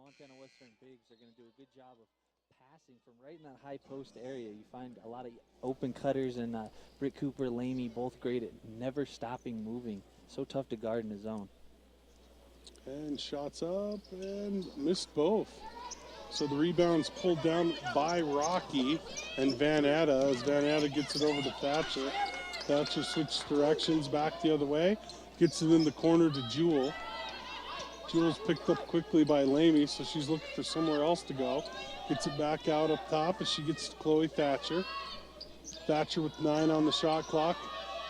Montana Western bigs are going to do a good job of passing from right in that high post area. You find a lot of open cutters, and Britt Cooper, Lamy, both great at never stopping moving. So tough to guard in his zone. And shots up and missed both. So the rebound's pulled down by Rocky and Van Atta as Van Atta gets it over to Thatcher. Thatcher switches directions back the other way. Gets it in the corner to Jewel. Jewel's picked up quickly by Lamy, so she's looking for somewhere else to go. Gets it back out up top as she gets to Chloe Thatcher. Thatcher with 9 on the shot clock,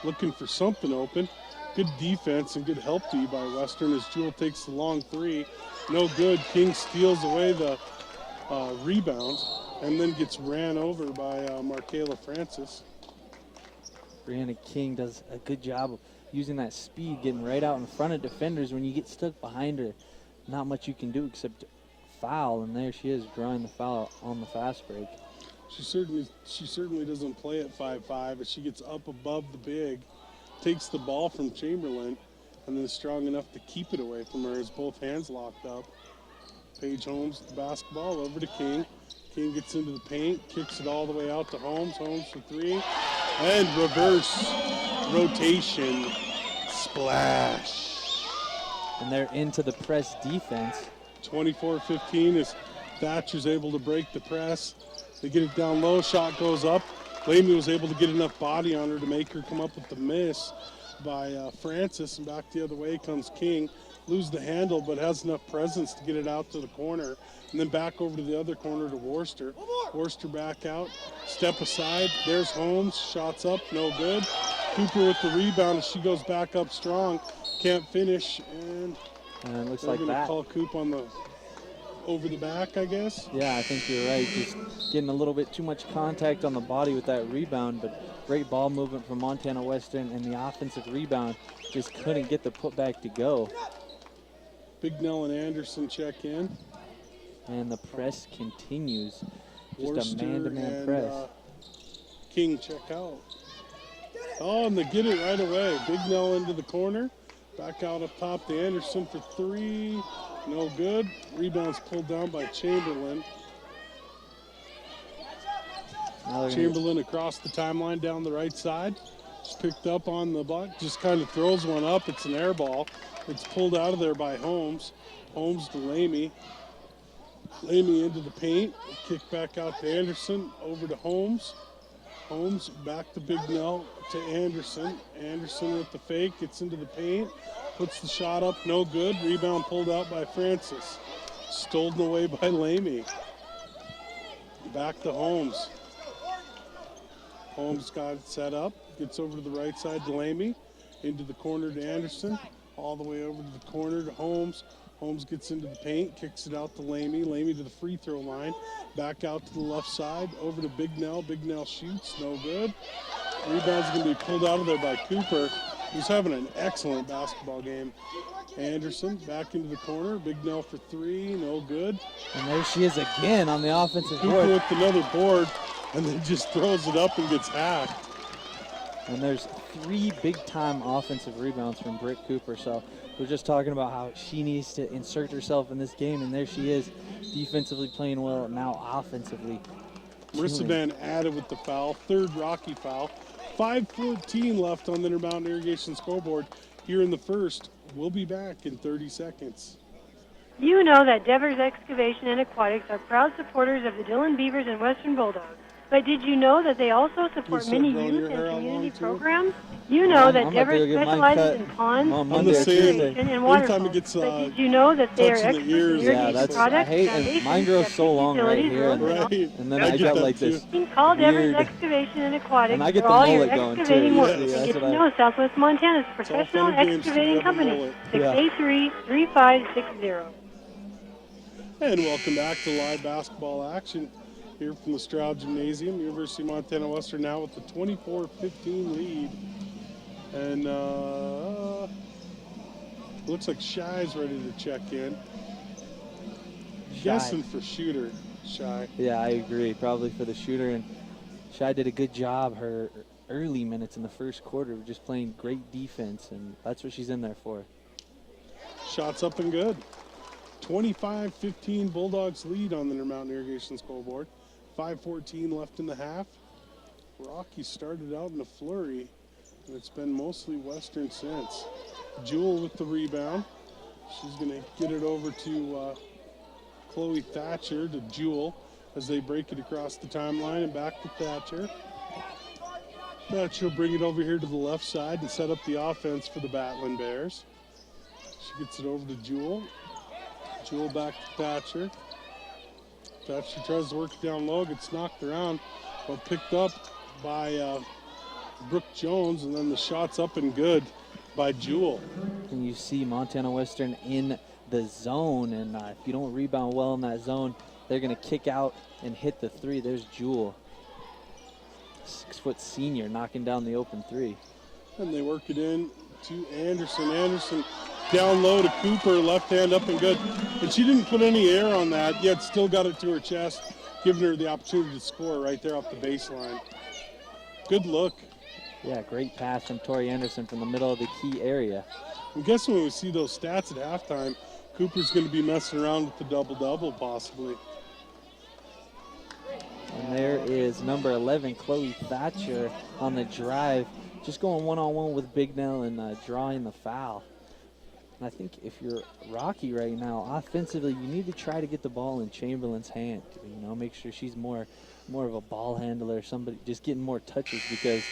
looking for something open. Good defense and good help D by Western as Jewel takes the long three. No good. King steals away the rebound and then gets ran over by Markayla Francis. Brianna King does a good job of using that speed, getting right out in front of defenders. When you get stuck behind her, not much you can do except foul, and there she is drawing the foul on the fast break. She certainly doesn't play at 5'5", as she gets up above the big, takes the ball from Chamberlain, and then is strong enough to keep it away from her as both hands locked up. Paige Holmes with the basketball over to King. King gets into the paint, kicks it all the way out to Holmes. Holmes for 3, and reverse rotation splash. And they're into the press defense. 24-15 as Thatcher's able to break the press. They get it down low, shot goes up. Lamy was able to get enough body on her to make her come up with the miss by Francis, and back the other way comes King. Lose the handle, but has enough presence to get it out to the corner, and then back over to the other corner to Worcester. Worcester back out, step aside. There's Holmes, shots up, no good. Cooper with the rebound as she goes back up strong, can't finish, and it looks they're like gonna that. call Coop on the over the back, I guess. Yeah, I think you're right. Just getting a little bit too much contact on the body with that rebound, but great ball movement from Montana Western, and the offensive rebound just couldn't get the putback to go. Bignell and Anderson check in. And the press continues. Just Worcester a man-to-man and, press. King check out. Oh, and they get it right away. Bignell into the corner. Back out up top to Anderson for 3. No good. Rebounds pulled down by Chamberlain. Chamberlain across the timeline down the right side. Just picked up on the block. Just kind of throws one up. It's an air ball. It's pulled out of there by Holmes. Holmes to Lamy. Lamy into the paint. Kick back out to Anderson. Over to Holmes. Holmes back to Bignell to Anderson. Anderson with the fake. Gets into the paint. Puts the shot up. No good. Rebound pulled out by Francis. Stolen away by Lamy. Back to Holmes. Holmes got it set up. Gets over to the right side to Lamy. Into the corner to Anderson. All the way over to the corner to Holmes. Holmes gets into the paint, kicks it out to Lamy. Lamy to the free throw line. Back out to the left side, over to Bignell. Bignell shoots, no good. Rebound's going to be pulled out of there by Cooper, who's having an excellent basketball game. Anderson back into the corner. Bignell for 3, no good. And there she is again on the offensive Cooper board. with another board, and then just throws it up and gets hacked. And there's 3 big-time offensive rebounds from Britt Cooper. So we're just talking about how she needs to insert herself in this game, and there she is, defensively playing well, now offensively. Marissa Van Atta with the foul, 3rd Rocky foul. 5:14 left on the Intermountain Irrigation scoreboard here in the first. We'll be back in 30 seconds. You know that Devers Excavation and Aquatics are proud supporters of the Dillon Beavers and Western Bulldogs. But did you know that they also support many youth and community programs? You know that Devers specializes in ponds, recreation, and waterfalls. But did you know that they are experts in irrigation products, foundations, mine grows so long right here, and then I got like this Call Devers Excavation and Aquatics and I get for the all your mullet going excavating too. work. And get to know Southwest Montana's professional excavating company, 683-3560. And welcome back to live basketball action here from the Straugh Gymnasium. University of Montana Western now with the 24-15 lead. And looks like Shy's ready to check in. Guessing for shooter, Shy. Yeah, I agree. Probably for the shooter. And Shy did a good job her early minutes in the first quarter, just playing great defense, and that's what she's in there for. Shots up and good. 25-15 Bulldogs lead on the Intermountain Irrigation scoreboard. 5:14 left in the half. Rocky started out in a flurry, and it's been mostly Western since. Jewel with the rebound. She's going to get it over to Chloe Thatcher to Jewel as they break it across the timeline and back to Thatcher. Thatcher will bring it over here to the left side and set up the offense for the Battling Bears. She gets it over to Jewel. Jewel back to Thatcher. Thatcher tries to work it down low, gets knocked around, but picked up by Brooke Jones, and then the shot's up and good by Jewel. And you see Montana Western in the zone, and if you don't rebound well in that zone, they're going to kick out and hit the three. There's Jewel, 6-foot senior, knocking down the open three. And they work it in to Anderson. Anderson down low to Cooper, left hand up and good. And she didn't put any air on that, yet still got it to her chest, giving her the opportunity to score right there off the baseline. Good look. Yeah, great pass from Tori Anderson from the middle of the key area. I'm guessing when we see those stats at halftime, Cooper's going to be messing around with the double-double possibly. And there is number 11, Chloe Thatcher, on the drive, just going one-on-one with Bignell and drawing the foul. And I think if you're Rocky right now, offensively, you need to try to get the ball in Chamberlain's hand. You know, make sure she's more of a ball handler, somebody just getting more touches, because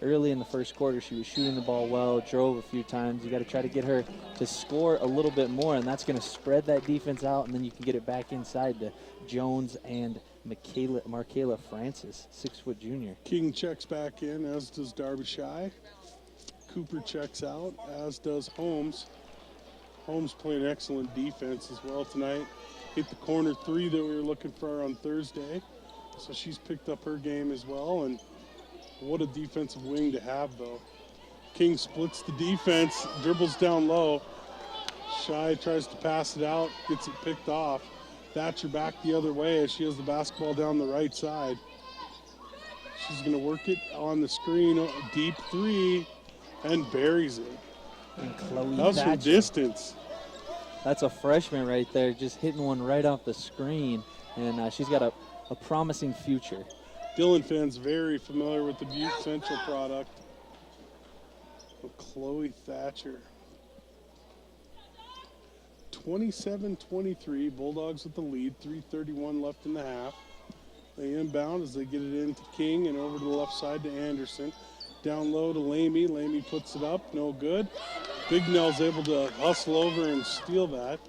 early in the first quarter, she was shooting the ball well, drove a few times. You got to try to get her to score a little bit more, and that's going to spread that defense out, and then you can get it back inside to Jones and Markayla Francis, 6-foot junior. King checks back in, as does Derbyshire. Cooper checks out, as does Holmes. Holmes playing excellent defense as well tonight. Hit the corner three that we were looking for on Thursday. So she's picked up her game as well, and what a defensive wing to have, though. King splits the defense, dribbles down low. Shy tries to pass it out, gets it picked off. Thatcher back the other way as she has the basketball down the right side. She's going to work it on the screen, deep three, and buries it. And Chloe that was Thatcher, from distance. That's a freshman right there, just hitting one right off the screen, and she's got a promising future. Dillon fans very familiar with the Butte Central product. Chloe Thatcher. 27-23, Bulldogs with the lead, 3:31 left in the half. They inbound as they get it into King and over to the left side to Anderson. Down low to Lamy. Lamy puts it up, no good. Bignell's able to hustle over and steal that.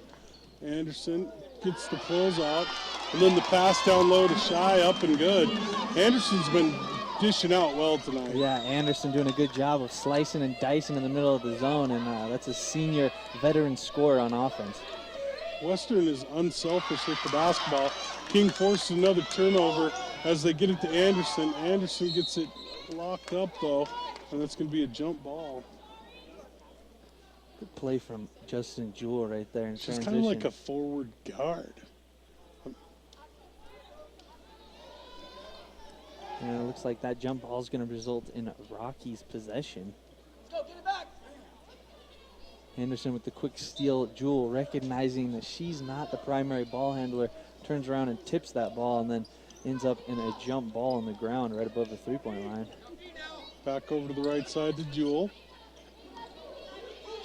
Anderson gets the closeout, and then the pass down low to Shy, up and good. Anderson's been dishing out well tonight. Yeah, Anderson doing a good job of slicing and dicing in the middle of the zone, and that's a senior veteran scorer on offense. Western is unselfish with the basketball. King forces another turnover as they get it to Anderson. Anderson gets it locked up, though, and that's going to be a jump ball. Good play from Justin Jewell right there in She's transition. kind of like a forward guard. And it looks like that jump ball is going to result in Rocky's possession. Let's go, get it back. Anderson with the quick steal. Jewell recognizing that she's not the primary ball handler, turns around and tips that ball, and then ends up in a jump ball on the ground right above the three-point line. Back over to the right side to Jewell.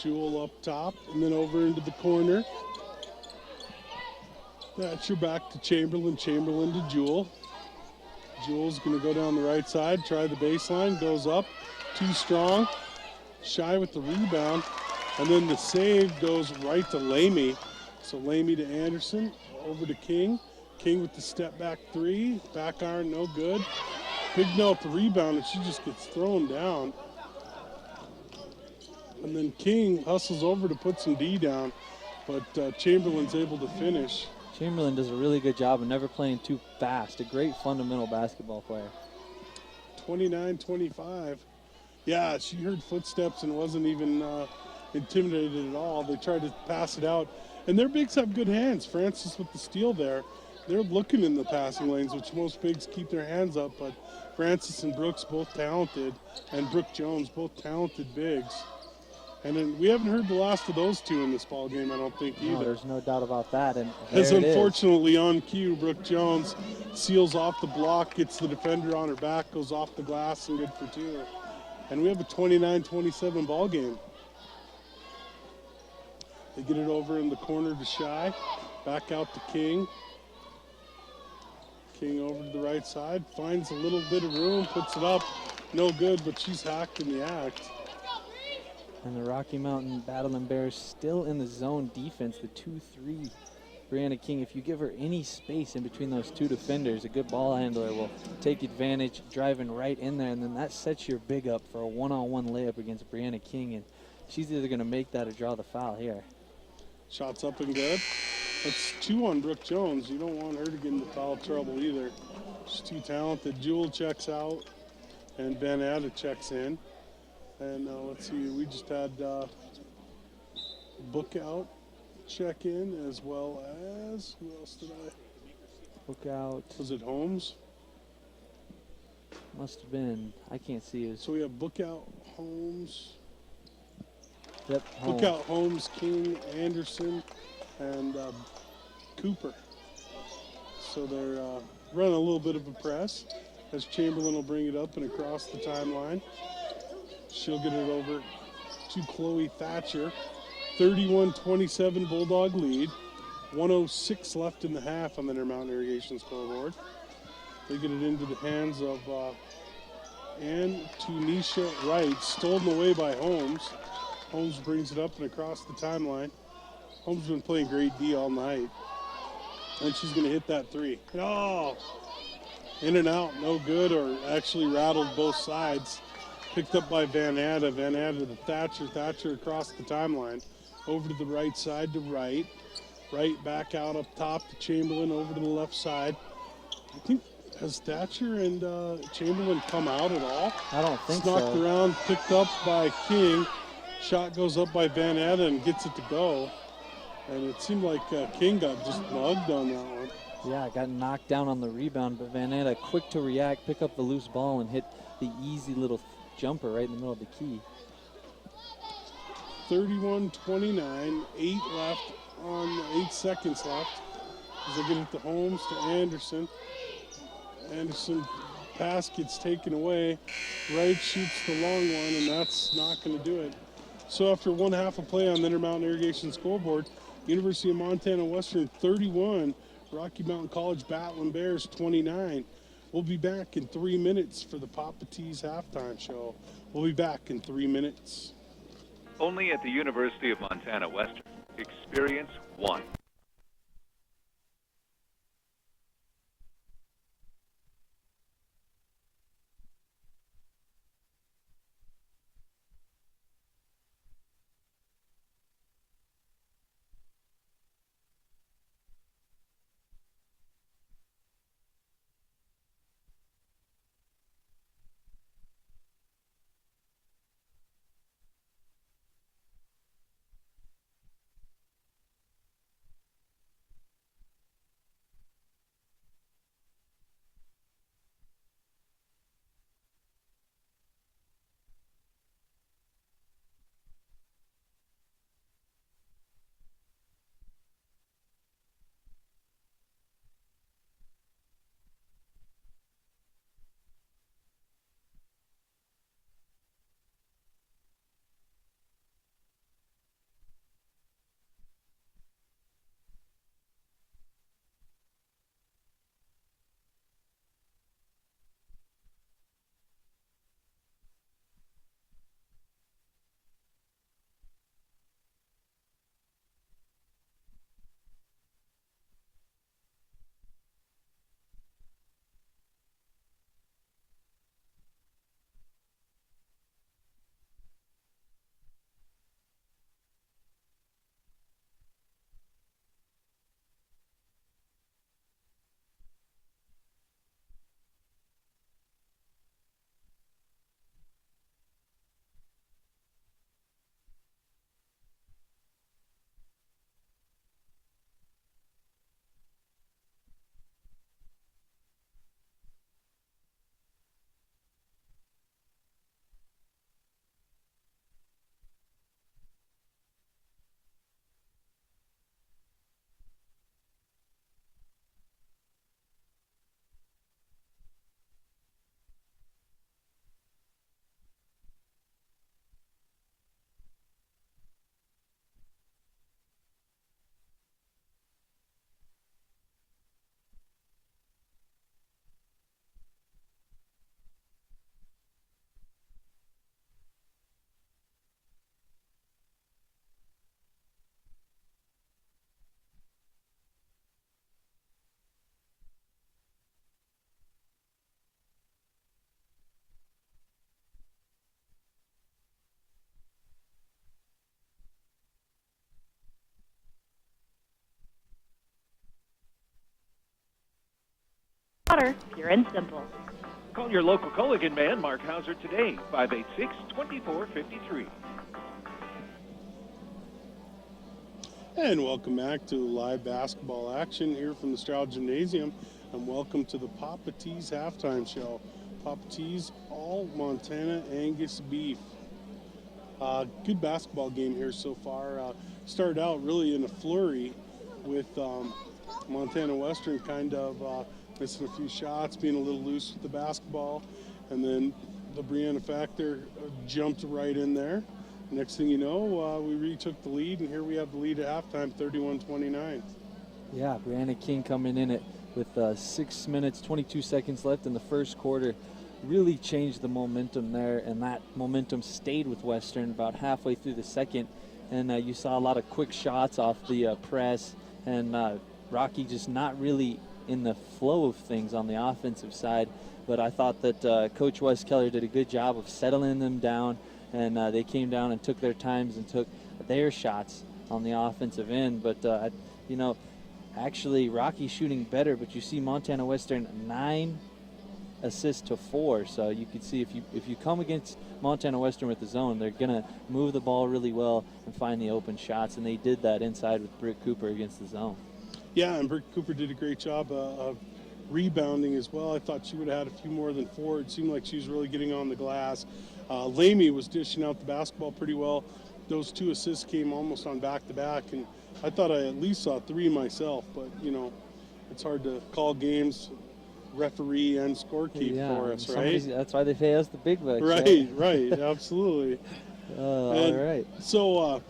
Jewell up top and then over into the corner. Thatcher back to Chamberlain. Chamberlain to Jewell. Jewell's going to go down the right side, try the baseline, goes up, too strong. Shy with the rebound, and then the save goes right to Lamy. So Lamy to Anderson, over to King. King with the step back three, back iron, no good. Bignell at the rebound, and she just gets thrown down. And then King hustles over to put some D down, but Chamberlain's able to finish. Chamberlain does a really good job of never playing too fast. A great fundamental basketball player. 29-25. Yeah, she heard footsteps and wasn't even intimidated at all. They tried to pass it out. And their bigs have good hands. Francis with the steal there. They're looking in the passing lanes, which most bigs keep their hands up, but Francis and Brooks both talented, and Brooke Jones both talented bigs. And then we haven't heard the last of those two in this ball game, I don't think, either. No, there's no doubt about that. And there As it is. unfortunately on cue, Brooke Jones seals off the block, gets the defender on her back, goes off the glass, and good for two. And we have a 29-27 ball game. They get it over in the corner to Shy. Back out to King. King over to the right side. Finds a little bit of room, puts it up. No good, but she's hacked in the act. And the Rocky Mountain Battling Bears still in the zone defense, the 2-3. Brianna King, if you give her any space in between those two defenders, a good ball handler will take advantage, driving right in there, and then that sets your big up for a one-on-one layup against Brianna King, and she's either going to make that or draw the foul here. Shots up and good. That's two on Brooke Jones. You don't want her to get into foul trouble either. She's too talented. Jewel checks out, and Van Adda checks in. And let's see, we just had Book out check in, as well as, who else did I? Book out. Was it Holmes? Must have been. I can't see it. So we have Book out, Holmes. Yep. Book out, Holmes, King, Anderson, and Cooper. So they're running a little bit of a press as Chamberlain will bring it up and across the timeline. She'll get it over to Chloe Thatcher. 31-27 Bulldog lead. 1:06 left in the half on the Intermountain Irrigation scoreboard. They get it into the hands of Ann Tunisha Wright, stolen away by Holmes. Holmes brings it up and across the timeline. Holmes has been playing great D all night. And she's going to hit that three. Oh! In and out, no good, or actually rattled both sides. Picked up by Van Adda. Van Adda to Thatcher. Thatcher across the timeline. Over to the right side to Wright. Wright back out up top to Chamberlain. Over to the left side. I think, has Thatcher and Chamberlain come out at all? I don't think so. Knocked around, picked up by King. Shot goes up by Van Adda and gets it to go. And it seemed like King got just mugged on that one. Yeah, got knocked down on the rebound, but Van Adda quick to react, pick up the loose ball, and hit the easy little jumper right in the middle of the key. 31-29, 8 seconds left. As they get it to Holmes, to Anderson. Anderson pass gets taken away. Wright shoots the long one, and that's not going to do it. So after one half of play on the Intermountain Irrigation scoreboard, University of Montana Western 31, Rocky Mountain College Battling Bears 29. We'll be back in 3 minutes for the Papa T's halftime show. We'll be back in 3 minutes. Only at the University of Montana Western. Experience one. water, pure and simple. Call your local Culligan man, Mark Hauser, today, 586-2453. And welcome back to live basketball action here from the Straugh Gymnasium. And welcome to the Papa T's halftime show. Papa T's all Montana Angus beef. Good basketball game here so far. Started out really in a flurry with Montana Western kind of missing a few shots, being a little loose with the basketball. And then the Brianna factor jumped right in there. Next thing you know, we retook the lead, and here we have the lead at halftime, 31-29. Yeah, Brianna King coming in with 6 minutes, 22 seconds left in the first quarter. Really changed the momentum there, and that momentum stayed with Western about halfway through the second. And you saw a lot of quick shots off the press, and Rocky just not really in the flow of things on the offensive side. But I thought that Coach Wes Keller did a good job of settling them down, and they came down and took their times and took their shots on the offensive end. But, actually Rocky shooting better, but you see Montana Western 9 assists to 4. So you can see if you come against Montana Western with the zone, they're going to move the ball really well and find the open shots, and they did that inside with Britt Cooper against the zone. Yeah, and Britt Cooper did a great job of rebounding as well. I thought she would have had a few more than 4. It seemed like she was really getting on the glass. Lamy was dishing out the basketball pretty well. Those 2 assists came almost on back-to-back, and I thought I at least saw 3 myself, but, it's hard to call games, referee, and scorekeep for us, right? That's why they pay us the big bucks. Right, absolutely. All right. So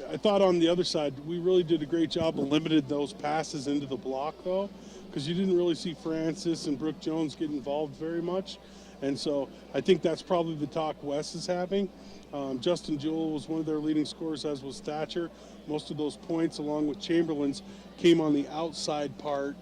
I thought on the other side, we really did a great job of limited those passes into the block, though, because you didn't really see Francis and Brooke Jones get involved very much. And so I think that's probably the talk Wes is having. Justin Jewell was one of their leading scorers, as was Thatcher. Most of those points, along with Chamberlain's, came on the outside part.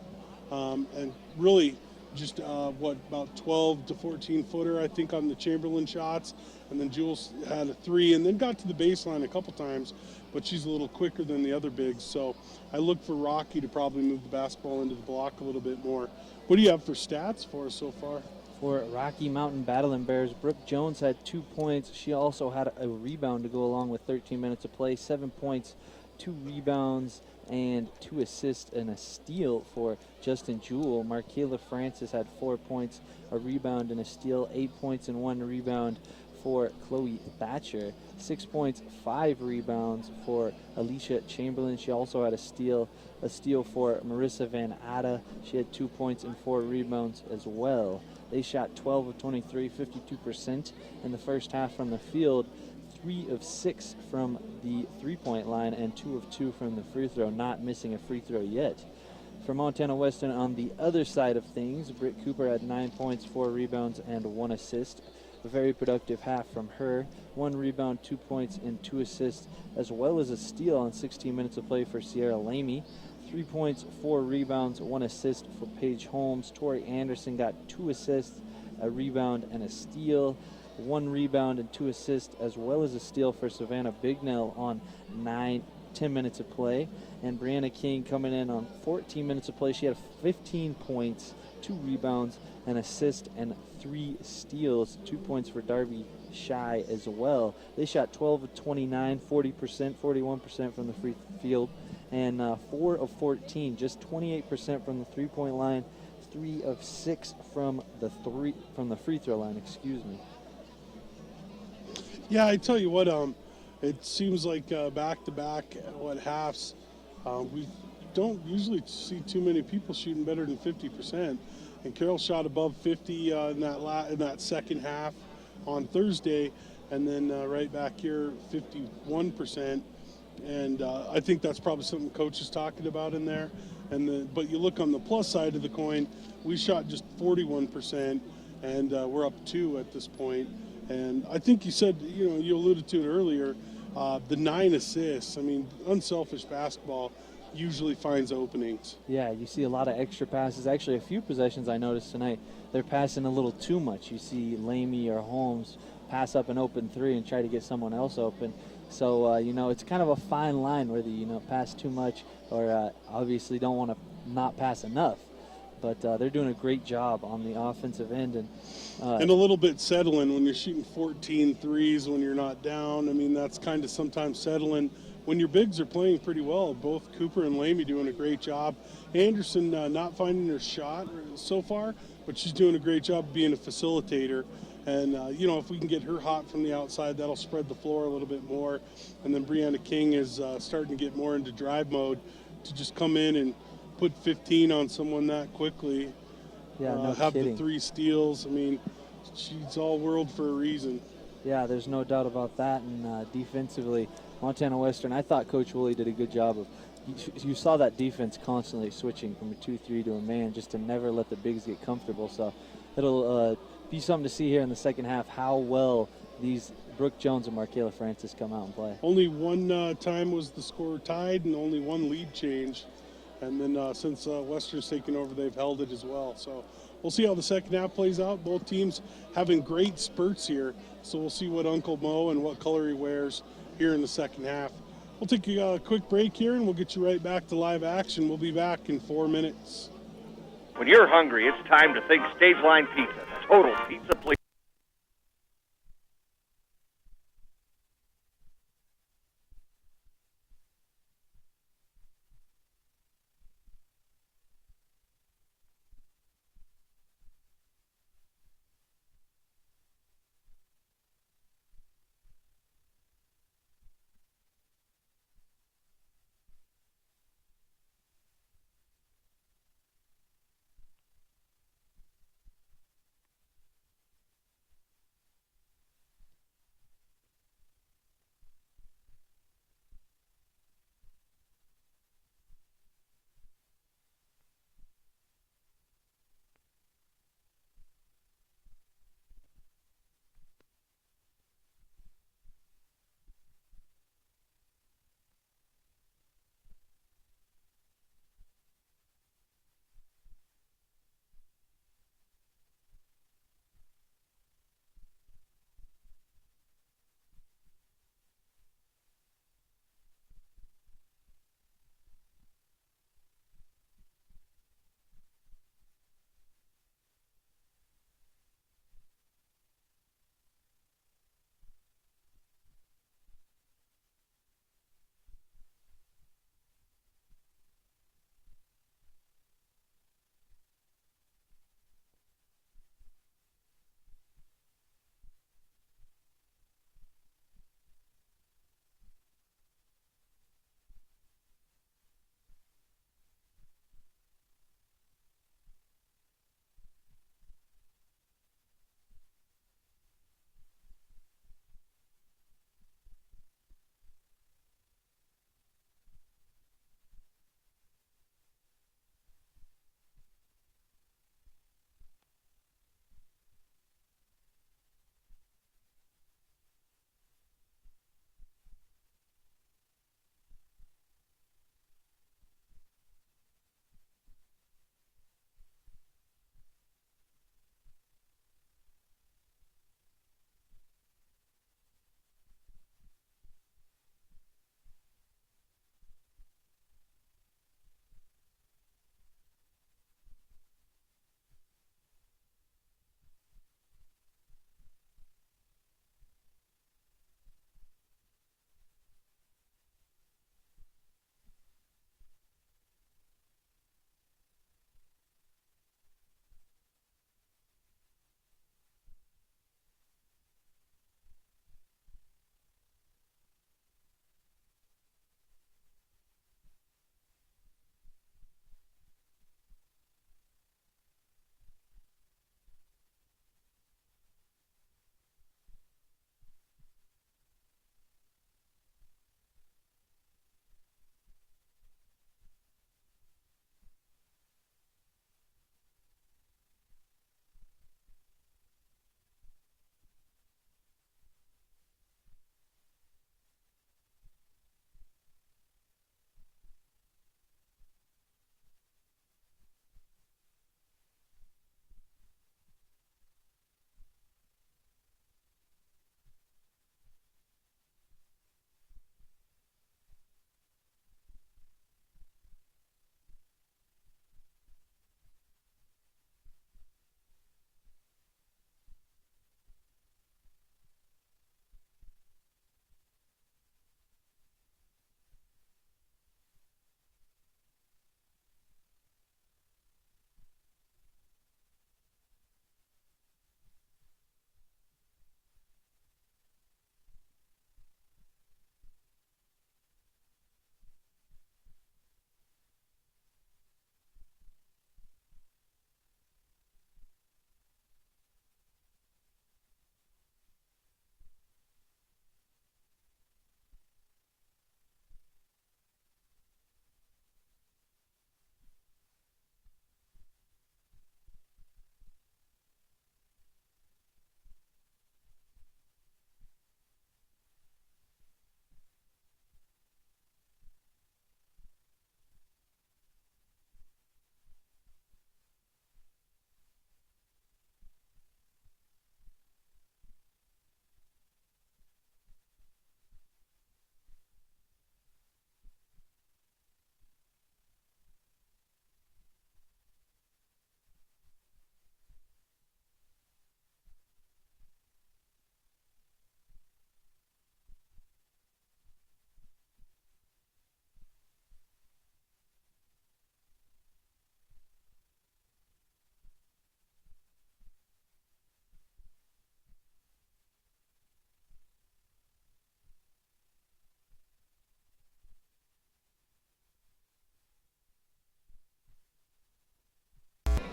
And really just, about 12 to 14 footer, I think, on the Chamberlain shots. And then Jewell had a 3 and then got to the baseline a couple times, but she's a little quicker than the other bigs. So I look for Rocky to probably move the basketball into the block a little bit more. What do you have for stats for us so far? For Rocky Mountain Battling Bears, Brooke Jones had 2 points. She also had a rebound to go along with 13 minutes of play. 7 points, 2 rebounds, and 2 assists and a steal for Justin Jewell. Markayla Francis had 4 points, a rebound, and a steal. 8 points and 1 rebound for Chloe Thatcher. 6 points, 5 rebounds for Alicia Chamberlain. She also had a steal for Marissa Van Atta. She had 2 points and 4 rebounds as well. They shot 12 of 23, 52% in the first half from the field, 3 of 6 from the three-point line, and 2 of 2 from the free throw, not missing a free throw yet. For Montana Western, on the other side of things, Britt Cooper had 9 points, 4 rebounds, and 1 assist. A very productive half from her. 1 rebound, 2 points, and 2 assists, as well as a steal on 16 minutes of play for Sierra Lamy. 3 points, 4 rebounds, 1 assist for Paige Holmes. Tori Anderson got 2 assists, a rebound, and a steal. 1 rebound and 2 assists, as well as a steal for Savannah Bignell on 10 minutes of play. And Brianna King coming in on 14 minutes of play. She had 15 points, 2 rebounds, an assist, and 3 steals. 2 points for Darby Shy as well. They shot 12 of 29, 40%, 41% from the free field, and 4 of 14, just 28% from the three-point line, 3 of 6 from the free throw line. Excuse me. Yeah, I tell you what, it seems like back-to-back halves, we don't usually see too many people shooting better than 50%. And Carroll shot above 50 in that second half on Thursday, and then right back here, 51%. And I think that's probably something Coach is talking about in there. But you look on the plus side of the coin, we shot just 41%, and we're up 2 at this point. And I think you said, you alluded to it earlier, the 9 assists. I mean, unselfish basketball usually finds openings. Yeah, you see a lot of extra passes. Actually, a few possessions I noticed tonight, they're passing a little too much. You see Lamy or Holmes pass up an open 3 and try to get someone else open. So, it's kind of a fine line whether, pass too much or obviously don't want to not pass enough. but they're doing a great job on the offensive end. And a little bit settling when you're shooting 14 threes when you're not down. I mean, that's kind of sometimes settling when your bigs are playing pretty well. Both Cooper and Lamy doing a great job. Anderson not finding her shot so far, but she's doing a great job being a facilitator. And, if we can get her hot from the outside, that'll spread the floor a little bit more. And then Brianna King is starting to get more into drive mode to just come in and put 15 on someone that quickly. Yeah, no have kidding. the 3 steals. I mean, she's all world for a reason. Yeah, there's no doubt about that. And defensively, Montana Western, I thought Coach Woolley did a good job of. You saw that defense constantly switching from a 2-3 to a man just to never let the bigs get comfortable. So it'll be something to see here in the second half how well these Brooke Jones and Markayla Francis come out and play. Only one time was the score tied and only one lead change. And then since Western's taken over, they've held it as well. So we'll see how the second half plays out. Both teams having great spurts here. So we'll see what Uncle Mo and what color he wears here in the second half. We'll take a quick break here and we'll get you right back to live action. We'll be back in 4 minutes. When you're hungry, it's time to think Stage Line Pizza, the total pizza place.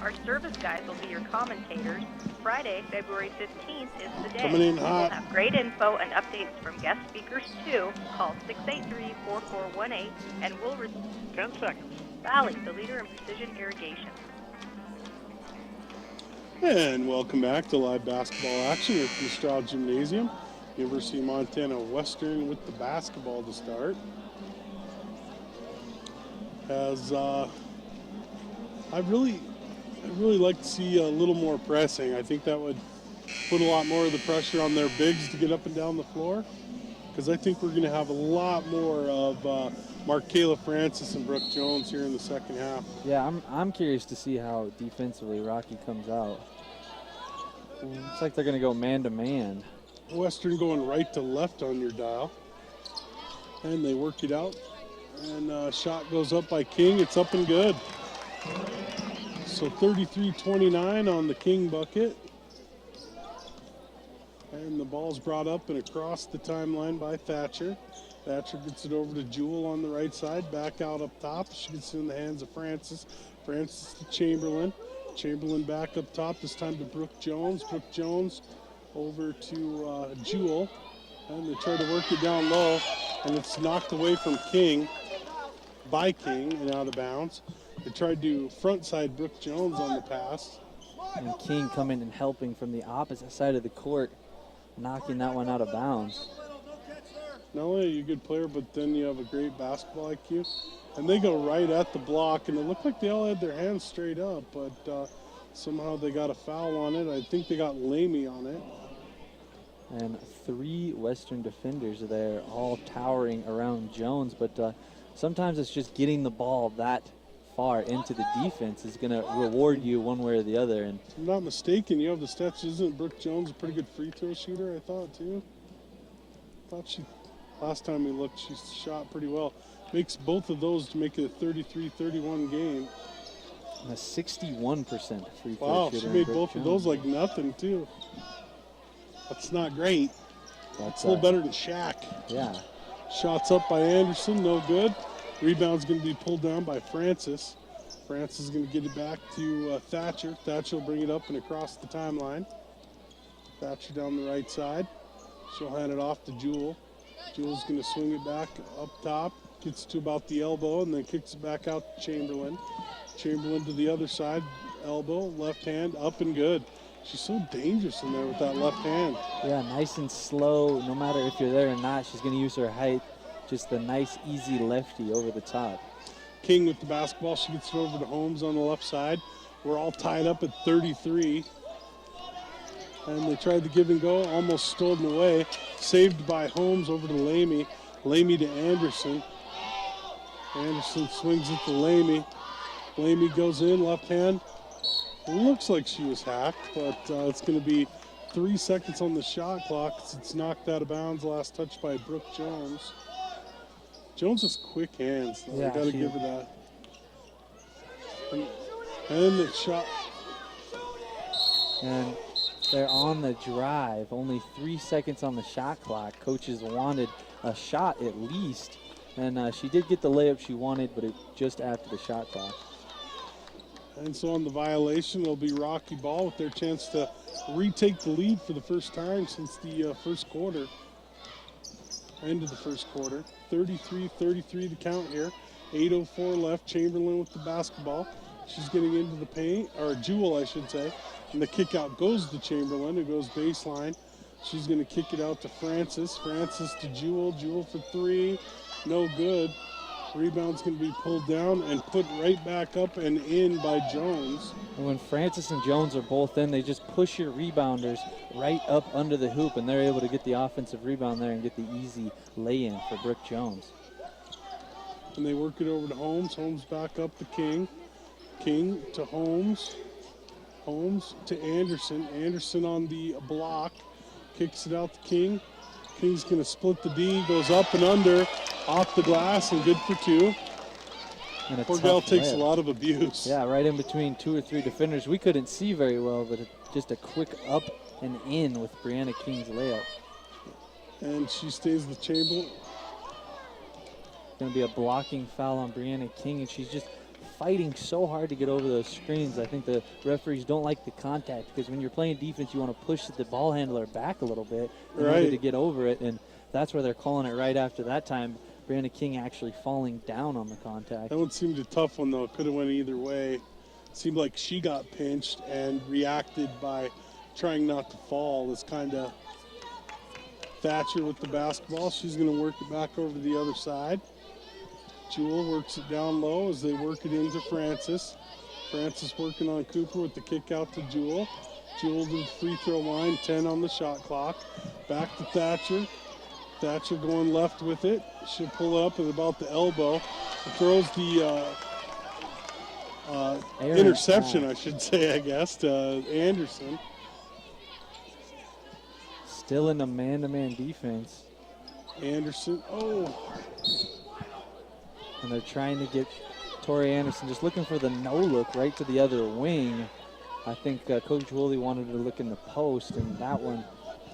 Our service guys will be your commentators. Friday, February 15th is the day. Coming in We'll hot. have great info and updates from guest speakers too. Call 683-4418 and we'll 10 seconds. Valley, the leader in precision irrigation. And welcome back to live basketball action here from the Straugh Gymnasium. University of Montana Western with the basketball to start. As I'd really like to see a little more pressing. I think that would put a lot more of the pressure on their bigs to get up and down the floor. Because I think we're going to have a lot more of Markayla Francis and Brooke Jones here in the second half. Yeah, I'm curious to see how defensively Rocky comes out. Looks like they're going to go man-to-man. Western going right to left on your dial. And they work it out. And shot goes up by King. It's up and good. So 33-29 on the King bucket. And the ball's brought up and across the timeline by Thatcher. Thatcher gets it over to Jewel on the right side. Back out up top. She gets it in the hands of Francis. Francis to Chamberlain. Chamberlain back up top. This time to Brooke Jones. Brooke Jones over to Jewel. And they try to work it down low. And it's knocked away from King. By King and out of bounds. They tried to front side Brooke Jones on the pass. And King coming and helping from the opposite side of the court, knocking that one out of bounds. Not only are you a good player, but then you have a great basketball IQ. And they go right at the block, and it looked like they all had their hands straight up, but somehow they got a foul on it. I think they got Lamy on it. And 3 Western defenders there, all towering around Jones, but sometimes it's just getting the ball that far into the defense is going to reward you one way or the other. And if I'm not mistaken, you have the stats. Isn't Brooke Jones a pretty good free throw shooter, I thought, too? Last time we looked, she shot pretty well. Makes both of those to make it a 33-31 game. a 61% free throw wow, shooter. she made both of those like nothing, too. That's not great. That's a little better than Shaq. Yeah. Shots up by Anderson, no good. Rebound's going to be pulled down by Francis. Francis is going to get it back to Thatcher. Thatcher will bring it up and across the timeline. Thatcher down the right side. She'll hand it off to Jewel. Jewel's going to swing it back up top. Gets to about the elbow and then kicks it back out to Chamberlain. Chamberlain to the other side. Elbow, left hand, up and good. She's so dangerous in there with that left hand. Yeah, nice and slow. No matter if you're there or not, she's going to use her height. Just a nice, easy lefty over the top. King with the basketball. She gets it over to Holmes on the left side. We're all tied up at 33. And they tried to give and go, almost stolen away. Saved by Holmes over to Lamy. Lamy to Anderson. Anderson swings it to Lamy. Lamy goes in, left hand. It looks like she was hacked, but it's going to be 3 seconds on the shot clock. It's knocked out of bounds. Last touch by Brooke Jones. Jones has quick hands, though. Yeah, Got to give her that. And the shot. And they're on the drive. Only 3 seconds on the shot clock. Coaches wanted a shot at least. And she did get the layup she wanted, but it just after the shot clock. And so on the violation, it'll be Rocky ball with their chance to retake the lead for the first time since the first quarter. End of the first quarter. 33-33 to count here. 8:04 left. Chamberlain with the basketball. She's getting into the paint, or Jewel, I should say. And the kick out goes to Chamberlain. It goes baseline. She's going to kick it out to Francis. Francis to Jewel. Jewel for 3. No good. Rebound's going to be pulled down and put right back up and in by Jones. And when Francis and Jones are both in, they just push your rebounders right up under the hoop, and they're able to get the offensive rebound there and get the easy lay-in for Brooke Jones. And they work it over to Holmes. Holmes back up to King. King to Holmes. Holmes to Anderson. Anderson on the block. Kicks it out to King. King's going to split the D. Goes up and under. Off the glass and good for 2. And Poor gal takes a lot of abuse. Yeah, right in between 2 or 3 defenders. We couldn't see very well, but just a quick up and in with Brianna King's layup. And she stays with Chamberlain. Going to be a blocking foul on Brianna King, and she's just fighting so hard to get over those screens. I think the referees don't like the contact because when you're playing defense, you want to push the ball handler back a little bit in order to get over it, and that's where they're calling it right after that time. Brianna King actually falling down on the contact. That one seemed a tough one, though. It could have went either way. Seemed like she got pinched and reacted by trying not to fall. It's kind of Thatcher with the basketball. She's going to work it back over to the other side. Jewel works it down low as they work it into Francis. Francis working on Cooper with the kick out to Jewel. Jewel to the free throw line, 10 on the shot clock. Back to Thatcher. Thatcher going left with it. She'll pull it up at about the elbow. It throws the interception, I should say, I guess, to Anderson. Still in a man-to-man defense. Anderson, And they're trying to get Tori Anderson just looking for the no-look right to the other wing. I think Coach Woolley wanted her to look in the post, and that one,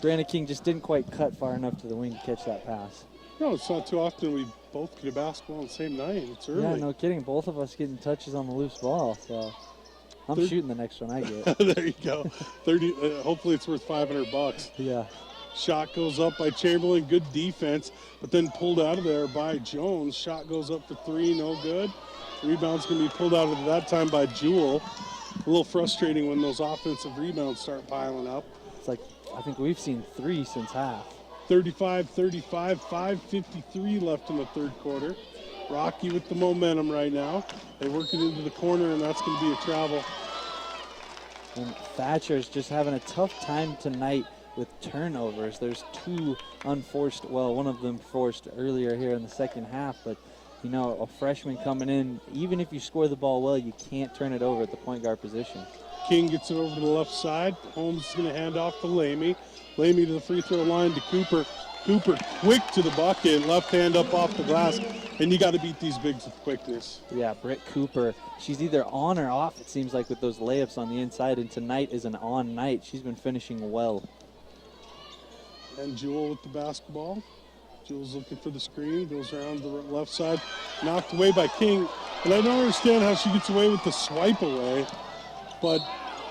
Brianna King just didn't quite cut far enough to the wing to catch that pass. No, it's not too often we both get a basketball on the same night. It's early. Yeah, no kidding. Both of us getting touches on the loose ball, so I'm shooting the next one I get. There you go. 30. Hopefully it's worth $500. Yeah. Shot goes up by Chamberlain. Good defense, but then pulled out of there by Jones. Shot goes up for 3, no good. Rebound's going to be pulled out of that time by Jewel. A little frustrating when those offensive rebounds start piling up. It's like, I think we've seen 3 since half. 35-35, 5:53 left in the third quarter. Rocky with the momentum right now. They work it into the corner, and that's going to be a travel. And Thatcher's just having a tough time tonight with turnovers. There's 2 unforced, well, one of them forced earlier here in the second half, but you know, a freshman coming in, even if you score the ball well, you can't turn it over at the point guard position. King gets it over to the left side. Holmes is going to hand off to Lamy. Lamy to the free throw line to Cooper. Cooper quick to the bucket, left hand up off the glass, and you got to beat these bigs with quickness. Yeah, Britt Cooper, she's either on or off, it seems like, with those layups on the inside, and tonight is an on night. She's been finishing well. And Jewel with the basketball. Jewel's looking for the screen, goes around the left side, knocked away by King. And I don't understand how she gets away with the swipe away, but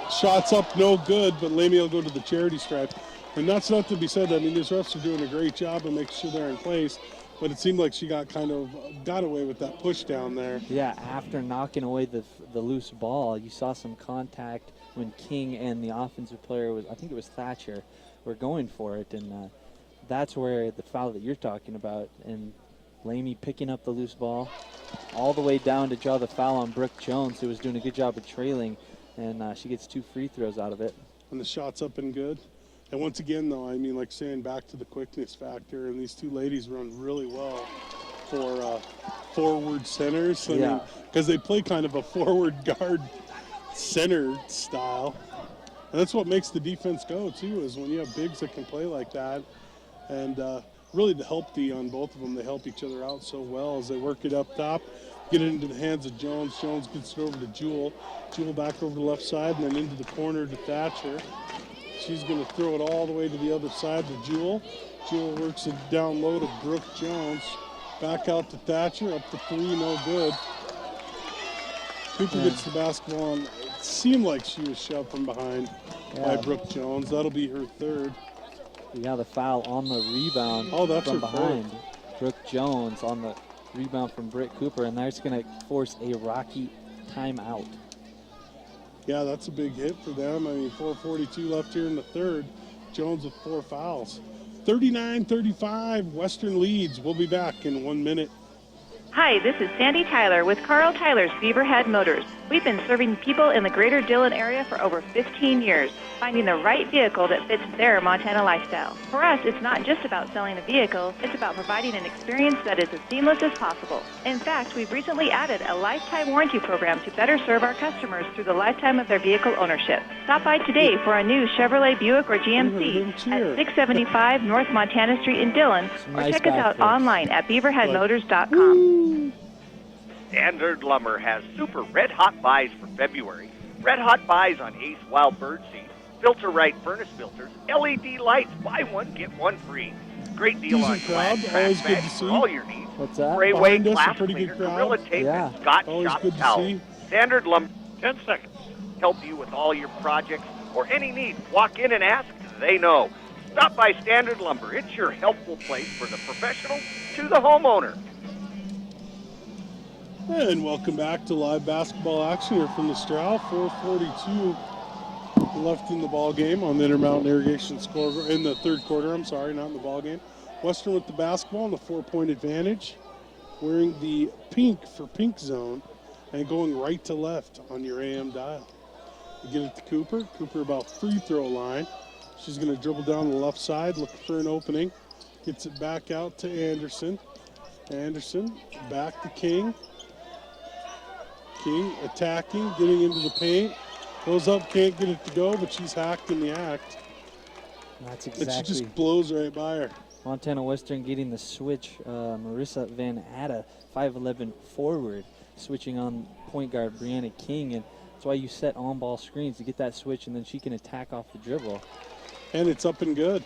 shots up no good, but Lamy will go to the charity stripe. And that's not to be said. I mean, these refs are doing a great job of making sure they're in place, but it seemed like she got away with that push down there. Yeah, after knocking away the loose ball, you saw some contact when King and the offensive player, I think it was Thatcher, were going for it, and that's where the foul that you're talking about, and Lamy picking up the loose ball all the way down to draw the foul on Brooke Jones, who was doing a good job of trailing, and she gets 2 free throws out of it. And the shot's up and good. And once again, though, I mean, like saying, back to the quickness factor, and these 2 ladies run really well for forward centers. I mean, because they play kind of a forward guard center style. And that's what makes the defense go, too, is when you have bigs that can play like that. And really to help on both of them, they help each other out so well as they work it up top, get it into the hands of Jones. Jones gets it over to Jewel. Jewel back over the left side and then into the corner to Thatcher. She's going to throw it all the way to the other side to Jewel. Jewel works it down low to Brooke Jones. Back out to Thatcher, up to 3, no good. Cooper gets the basketball on. It seemed like she was shoved from behind by Brooke Jones. That'll be her 3rd. Yeah, the foul on the rebound from behind. Brooke Jones on the rebound from Britt Cooper, and that's going to force a Rocky timeout. Yeah, that's a big hit for them. I mean, 4:42 left here in the third. Jones with 4 fouls. 39-35, Western leads. We'll be back in 1 minute. Hi, this is Sandy Tyler with Carl Tyler's Beaverhead Motors. We've been serving people in the greater Dillon area for over 15 years, finding the right vehicle that fits their Montana lifestyle. For us, it's not just about selling a vehicle, it's about providing an experience that is as seamless as possible. In fact, we've recently added a lifetime warranty program to better serve our customers through the lifetime of their vehicle ownership. Stop by today for a new Chevrolet Buick or GMC at 675 North Montana Street in Dillon, or check us out online at beaverheadmotors.com. Standard Lumber has super red-hot buys for February. Red-hot buys on Ace Wild Bird Seed, Filter Right furnace filters, LED lights, buy one, get one free. Great deal on Decent crowd, flat always track good bags to for see. all your needs. What's that? Spray Behind us, a glass pretty good cleaner, crowd. Gorilla Tape, Yeah. and Scotch Always Shop good to towels. see. Standard Lumber, 10 seconds. Help you with all your projects or any need. Walk in and ask, they know. Stop by Standard Lumber. It's your helpful place for the professional to the homeowner. And welcome back to live basketball action here from the Straugh. 4:42 left in the ball game on the Intermountain Irrigation score in the third quarter. I'm sorry, not in the ball game. Western with the basketball and the 4-point advantage, wearing the pink for pink zone and going right to left on your AM dial. You get it to Cooper. Cooper about free throw line. She's going to dribble down the left side, looking for an opening. Gets it back out to Anderson. Anderson back to King. King attacking, getting into the paint. Goes up, can't get it to go, but she's hacked in the act. That's And she exactly. just blows right by her. Montana Western getting the switch. Marissa Van Atta, 5'11" forward, switching on point guard Brianna King, and that's why you set on-ball screens to get that switch, and then she can attack off the dribble. And it's up and good.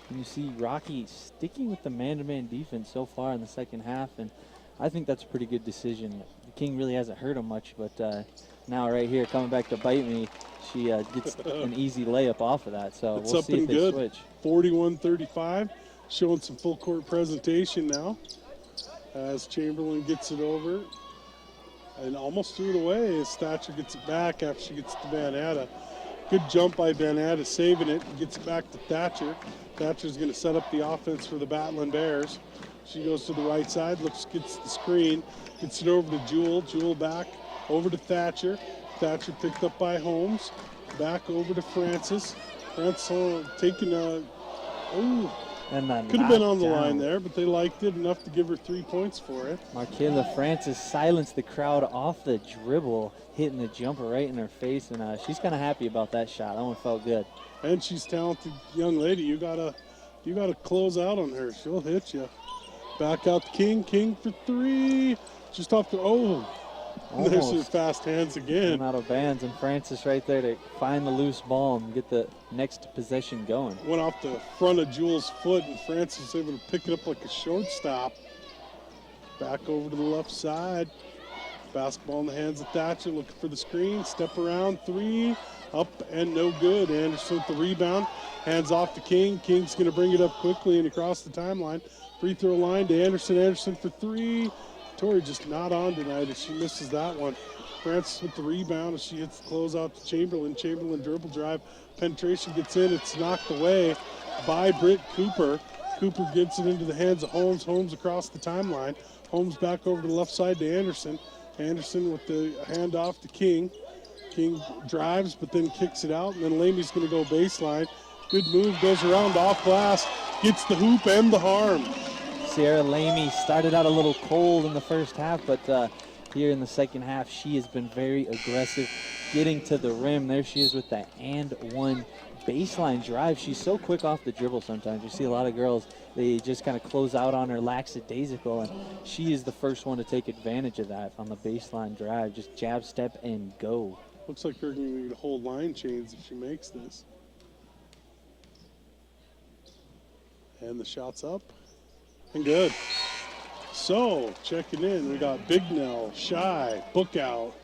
And you see Rocky sticking with the man-to-man defense so far in the second half, and I think that's a pretty good decision. King really hasn't hurt him much, but now right here, coming back to bite me, she gets an easy layup off of that. So It's we'll up see if and they good. switch. 41-35, showing some full court presentation now as Chamberlain gets it over and almost threw it away as Thatcher gets it back after she gets it to Van Atta. Good jump by Van Atta, saving it, and gets it back to Thatcher. Thatcher's going to set up the offense for the Battling Bears. She goes to the right side, gets the screen, gets it over to Jewel. Jewel back over to Thatcher. Thatcher picked up by Holmes. Back over to Francis. Francis taking a, And then could have been on the knockdown. line there, but they liked it enough to give her 3 points for it. Markayla Francis silenced the crowd off the dribble, hitting the jumper right in her face, and she's kind of happy about that shot. That one felt good. And she's a talented young lady. You gotta close out on her. She'll hit you. Back out to King. King for three. Just off the there's her Almost. fast hands again. Came out of bounds, and Francis right there to find the loose ball and get the next possession going. Went off the front of Jewel's foot, and Francis was able to pick it up like a shortstop. Back over to the left side. Basketball in the hands of Thatcher, looking for the screen. Step around, three. Up and no good. Anderson with the rebound. Hands off to King. King's going to bring it up quickly and across the timeline. Free throw line to Anderson. Anderson for three. Tori just not on tonight as she misses that one. Francis with the rebound as she hits the closeout to Chamberlain. Chamberlain dribble drive. Penetration gets in. It's knocked away by Britt Cooper. Cooper gets it into the hands of Holmes. Holmes across the timeline. Holmes back over to the left side to Anderson. Anderson with the handoff to King. King drives but then kicks it out, and then Lamey's going to go baseline. Good move, goes around off glass, gets the hoop and the harm. Sierra Lamey started out a little cold in the first half, but here in the second half, she has been very aggressive, getting to the rim. There she is with that and one baseline drive. She's so quick off the dribble sometimes. You see a lot of girls, they just kind of close out on her lackadaisical, and she is the first one to take advantage of that on the baseline drive. Just jab, step, and go. Looks like they're going to need to hold line chains if she makes this. And the shot's up and good. So, checking in, we got Bignell, Shy, Bookout,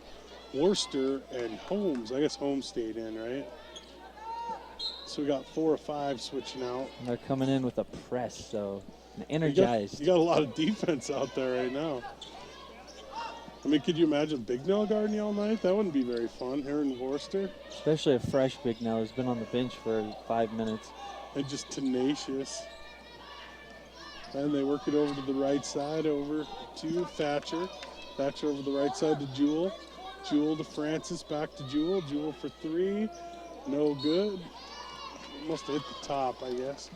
Worcester, and Holmes. I guess Holmes stayed in, right? So we got 4 or 5 switching out. And they're coming in with a press, so energized. You got a lot of defense out there right now. I mean, could you imagine Bignell guarding you all night? That wouldn't be very fun, here in Worcester. Especially a fresh Bignell who's been on the bench for 5 minutes. And just tenacious. And they work it over to the right side, over to Thatcher. Thatcher over the right side to Jewel. Jewel to Francis, back to Jewel. Jewel for three, no good. Must have hit the top, I guess.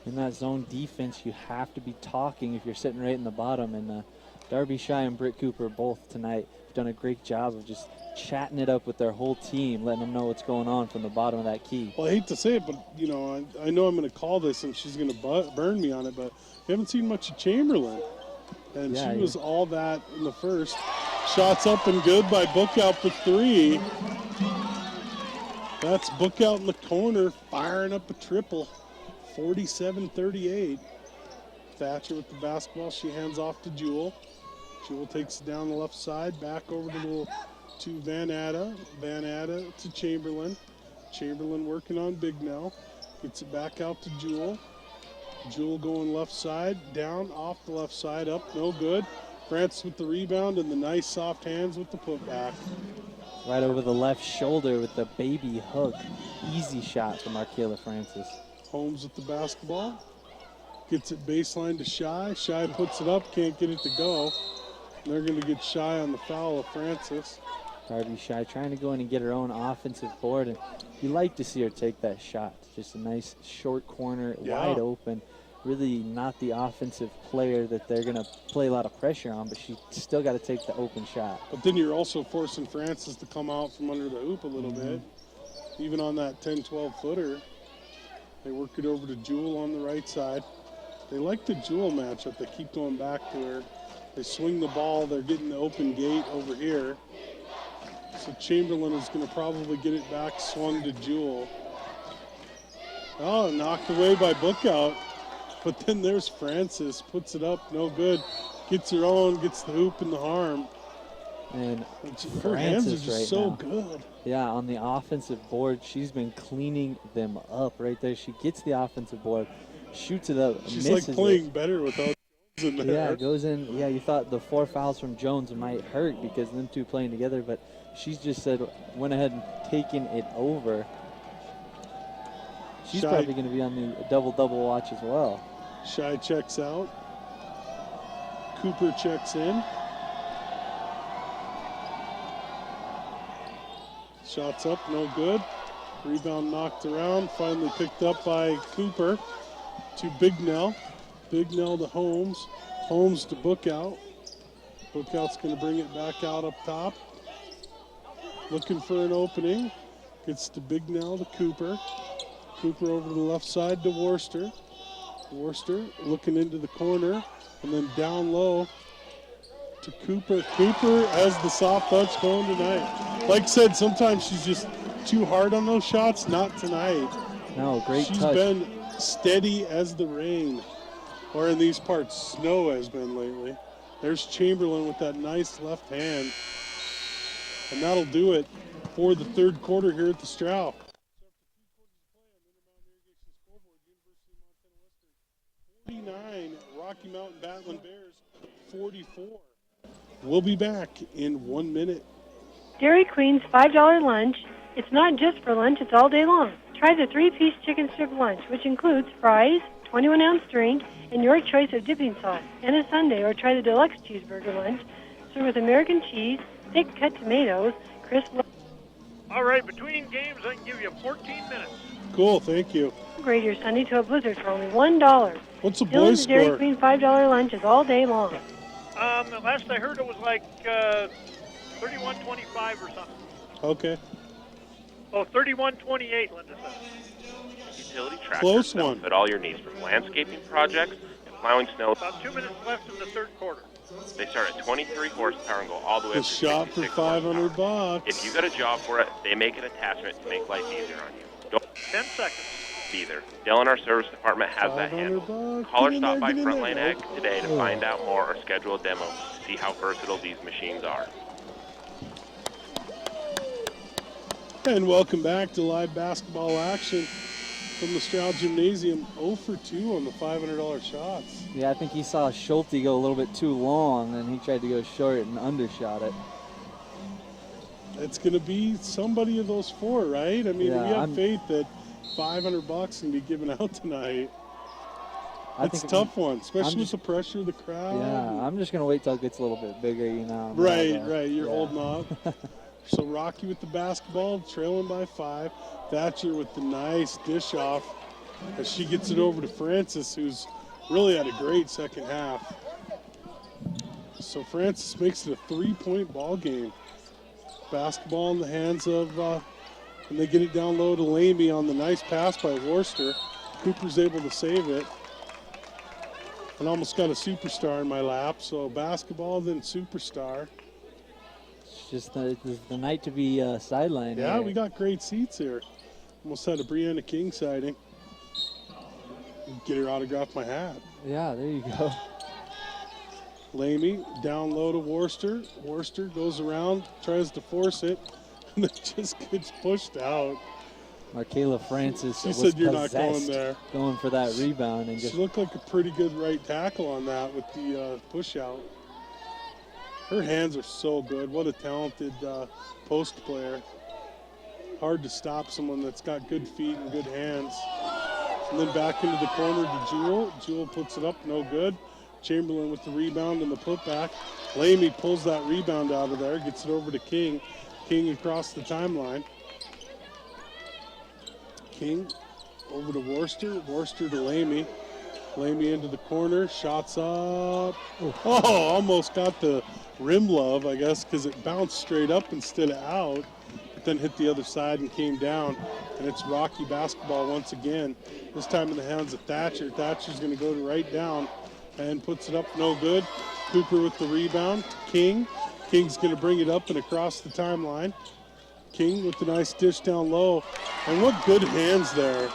In that zone defense, you have to be talking if you're sitting right in the bottom. And Darby Shy and Britt Cooper both tonight have done a great job of just chatting it up with their whole team, letting them know what's going on from the bottom of that key. Well, I hate to say it, but, you know, I know I'm going to call this and she's going to burn me on it, but we haven't seen much of Chamberlain. And Yeah, she was all that in the first. Shots up and good by Bookout for three. That's Bookout in the corner, firing up a triple. 47-38. Thatcher with the basketball. She hands off to Jewel. Jewel takes it down the left side, back over to Van Atta. Van Atta to Chamberlain. Chamberlain working on Bignell. Gets it back out to Jewel. Jewel going left side, down, off the left side, up, no good. Francis with the rebound and the nice soft hands with the putback. Right over the left shoulder with the baby hook. Easy shot from Arkayla Francis. Holmes with the basketball. Gets it baseline to Shy. Shy puts it up, can't get it to go. And they're going to get Shy on the foul of Francis. Darby Shy trying to go in and get her own offensive board. And you like to see her take that shot. Just a nice short corner, wide open. Really not the offensive player that they're going to play a lot of pressure on, but she still got to take the open shot. But then you're also forcing Francis to come out from under the hoop a little bit. Even on that 10-12 footer. They work it over to Jewel on the right side. They like the Jewel matchup. They keep going back to her. They swing the ball. They're getting the open gate over here. So Chamberlain is going to probably get it back, swung to Jewel. Oh, knocked away by Bookout. But then there's Francis, puts it up, no good. Gets her own, gets the hoop and the harm. And her hands are just right so now, good. Yeah, on the offensive board, she's been cleaning them up right there. She gets the offensive board, shoots it up, She's like playing it. better without Jones in there. Yeah, it goes in. Yeah, you thought the 4 fouls from Jones might hurt because them two playing together, but she's just went ahead and taken it over. She's probably going to be on the double-double watch as well. Shy checks out. Cooper checks in. Shots up, no good. Rebound knocked around, finally picked up by Cooper to Bignell. Bignell to Holmes. Holmes to Bookout. Bookout's going to bring it back out up top. Looking for an opening. Gets to Bignell to Cooper. Cooper over to the left side to Worcester. Worcester looking into the corner and then down low to Cooper. Cooper has the soft touch going tonight. Like I said, sometimes she's just too hard on those shots. Not tonight. No, great She's touch. been steady as the rain, or in these parts, snow has been lately. There's Chamberlain with that nice left hand. And that'll do it for the third quarter here at the Straugh. Rocky Mountain Battling Bears 44. We'll be back in 1 minute. Dairy Queen's $5 lunch. It's not just for lunch, it's all day long. Try the 3-piece chicken strip lunch, which includes fries, 21-ounce drink, and your choice of dipping sauce, and a sundae, or try the deluxe cheeseburger lunch, served with American cheese, thick cut tomatoes, crisp. All right, between games, I can give you 14 minutes. Cool, thank you. Upgrade your Sunday to a Blizzard for only $1. What's the boys' score? Dairy Queen $5 lunch is all day long. Last I heard it was like 31-25 or something. Okay. Oh, 31-28, Linda said. Utility tractors Close that one. fit all your needs from landscaping projects and plowing snow. About 2 minutes left in the third quarter. They start at 23 horsepower and go all the way The up to shot for 66 $500 horsepower. bucks. If you got a job for it, they make an attachment to make life easier on you. Don't 10 seconds. either. Dylan, our service department, has that handled. $500 Call or Get in stop there, by get in there. Frontline Ag today to Oh. find out more or schedule a demo to see how versatile these machines are. And welcome back to live basketball action from the Straugh Gymnasium. 0 for 2 on the $500 shots. Yeah, I think he saw Schulte go a little bit too long, and he tried to go short and undershot it. It's going to be somebody of those four, right? I mean, Yeah, we have faith that $500 can be given out tonight. It's a tough one, especially with the pressure of the crowd. Yeah, I'm just going to wait till it gets a little bit bigger, you know. Right. You're holding off. So Rocky with the basketball, trailing by 5. Thatcher with the nice dish off as she gets it over to Francis, who's really had a great second half. So Francis makes it a 3-point ball game. Basketball in the hands of, and they get it down low to Lamy on the nice pass by Worcester. Cooper's able to save it. And almost got a superstar in my lap. So basketball, then superstar. It's just the night to be sidelined. Yeah, here. we got great seats here. Almost had a Brianna King sighting. Get her autograph my hat. Yeah, there you go. Lamy down low to Worcester. Worcester goes around, tries to force it, and it just gets pushed out. Markayla Francis She was said you're not possessed going there. going for that rebound and She just looked like a pretty good right tackle on that with the push out. Her hands are so good. What a talented post player. Hard to stop someone that's got good feet and good hands. And then back into the corner to Jewel. Jewel puts it up, no good. Chamberlain with the rebound and the putback. Lamy pulls that rebound out of there, gets it over to King. King across the timeline. King over to Worcester. Worcester to Lamy. Lamy into the corner, shots up. Oh, almost got the rim love, I guess, because it bounced straight up instead of out, but then hit the other side and came down. And it's Rocky basketball once again, this time in the hands of Thatcher. Thatcher's going to go to right down and puts it up, no good. Cooper with the rebound. King. King's going to bring it up and across the timeline. King with the nice dish down low. And what good hands there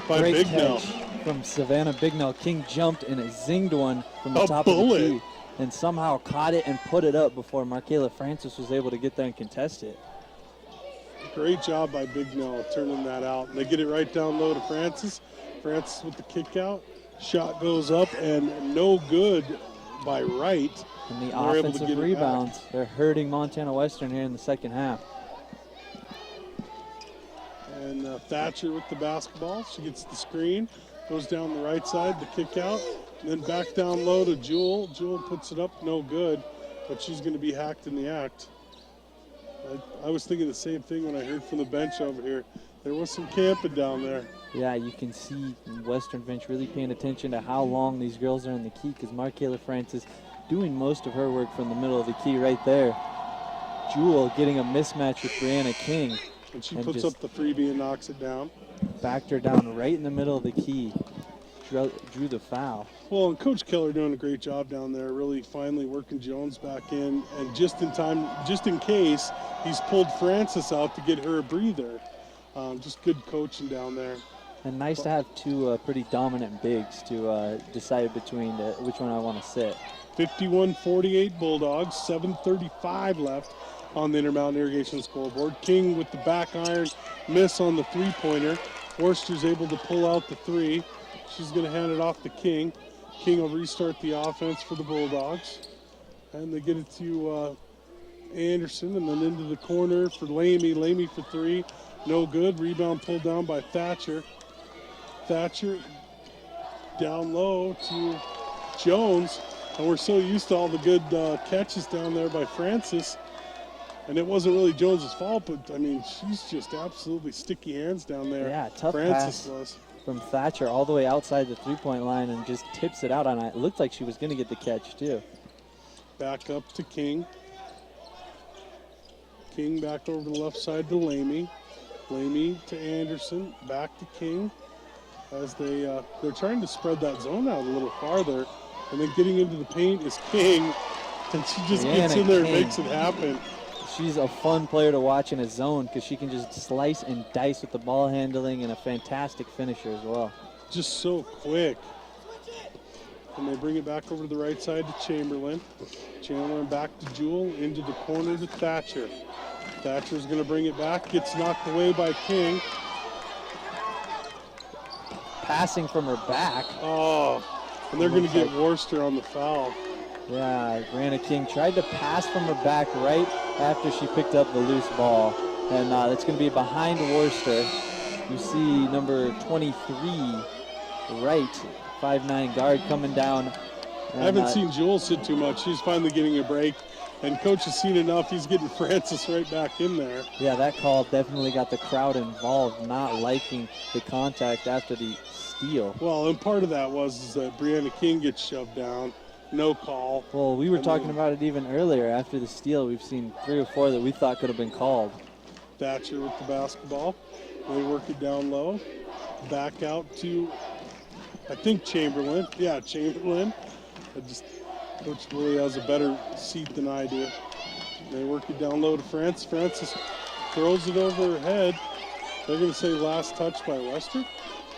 by great Bignell. catch from Savannah Bignell. King jumped and it zinged one from the A top bullet. of the key and somehow caught it and put it up before Markayla Francis was able to get there and contest it. Great job by Bignell turning that out. And they get it right down low to Francis. Francis with the kick out. Shot goes up and no good by Wright. And the They're able to offensive get it rebounds, back. they're hurting Montana Western here in the second half. And Thatcher with the basketball. She gets the screen, goes down the right side, the kick out, and then back down low to Jewel. Jewel puts it up, no good, but she's going to be hacked in the act. I was thinking the same thing when I heard from the bench over here. There was some camping down there. Yeah, you can see Western bench really paying attention to how long these girls are in the key because Markayla Francis doing most of her work from the middle of the key right there. Jewel getting a mismatch with Brianna King. And she puts up the freebie and knocks it down. Backed her down right in the middle of the key. Drew the foul. Well, and Coach Keller doing a great job down there, really finally working Jones back in. And just in time, just in case, he's pulled Francis out to get her a breather. Just good coaching down there. And nice to have two pretty dominant bigs to decide between which one I want to sit. 51-48 Bulldogs, 7:35 left on the Intermountain Irrigation scoreboard. King with the back iron, miss on the three-pointer. Worcester's able to pull out the three. She's going to hand it off to King. King will restart the offense for the Bulldogs. And they get it to Anderson and then into the corner for Lamy. Lamy for three, no good. Rebound pulled down by Thatcher. Thatcher down low to Jones. And we're so used to all the good catches down there by Francis. And it wasn't really Jones's fault, but I mean, she's just absolutely sticky hands down there. Yeah, tough Francis pass was. from Thatcher all the way outside the three-point line and just tips it out on it. It looked like she was going to get the catch too. Back up to King. King back over the left side to Lamy. Lamy to Anderson, back to King. As they're trying to spread that zone out a little farther. And then getting into the paint is King. And she just gets in there and makes it happen. She's a fun player to watch in a zone because she can just slice and dice with the ball handling and a fantastic finisher as well. Just so quick. And they bring it back over to the right side to Chamberlain. Chamberlain back to Jewel, into the corner to Thatcher. Thatcher's going to bring it back, gets knocked away by King. Passing from her back. Oh, and they're going to get Worcester on the foul. Yeah, Brianna King tried to pass from her back right after she picked up the loose ball. And it's going to be behind Worcester. You see number 23, right, 5'9" guard coming down. And, I haven't seen Jewel sit too much. She's finally getting a break. And Coach has seen enough. He's getting Francis right back in there. Yeah, that call definitely got the crowd involved, not liking the contact after the steal. Well, and part of that was that Brianna King gets shoved down. No call. Well, we were talking about it even earlier. After the steal, we've seen 3 or 4 that we thought could have been called. Thatcher with the basketball. They work it down low. Back out to, I think, Chamberlain. Yeah, Chamberlain. Coach really has a better seat than I do. They work it down low to Francis. Francis throws it over her head. They're going to say last touch by Western.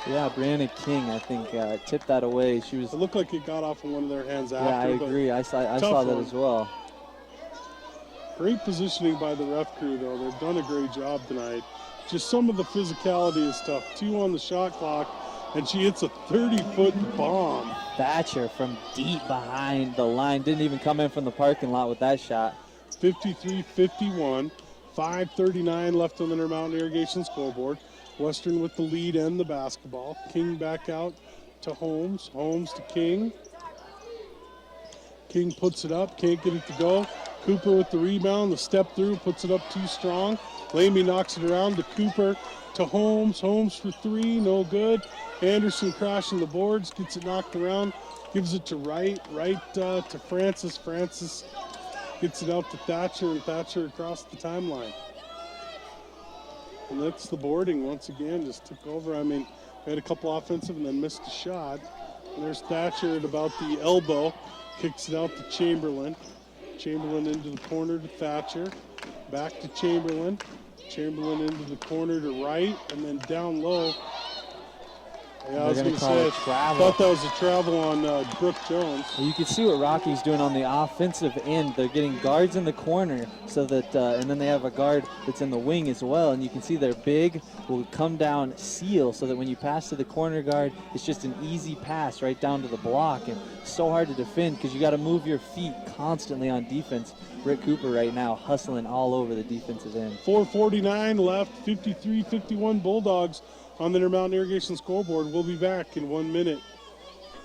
Yeah, Brianna King, I think, tipped that away. She was. It looked like it got off in one of their hands after. Yeah, I agree. I saw that as well. Great positioning by the ref crew, though. They've done a great job tonight. Just some of the physicality is tough. 2 on the shot clock, and she hits a 30-foot bomb. Thatcher from deep behind the line. Didn't even come in from the parking lot with that shot. 53-51. 5:39 left on the Intermountain Irrigation scoreboard. Western with the lead and the basketball. King back out to Holmes. Holmes to King. King puts it up. Can't get it to go. Cooper with the rebound. The step through. Puts it up too strong. Lamy knocks it around to Cooper. To Holmes. Holmes for 3. No good. Anderson crashing the boards. Gets it knocked around. Gives it to Wright. Wright to Francis. Francis gets it out to Thatcher. And Thatcher across the timeline. And that's the boarding once again, just took over. I mean, we had a couple offensive and then missed a shot. And there's Thatcher at about the elbow, kicks it out to Chamberlain. Chamberlain into the corner to Thatcher, back to Chamberlain. Chamberlain into the corner to Wright, and then down low. Yeah, I was going to say, I thought that was a travel on Brooke Jones. You can see what Rocky's doing on the offensive end. They're getting guards in the corner so that, and then they have a guard that's in the wing as well. And you can see their big will come down seal so that when you pass to the corner guard, it's just an easy pass right down to the block. And so hard to defend because you got to move your feet constantly on defense. Rick Cooper right now hustling all over the defensive end. 4:49 left, 53-51 Bulldogs on the Intermountain Irrigation scoreboard. We'll be back in 1 minute.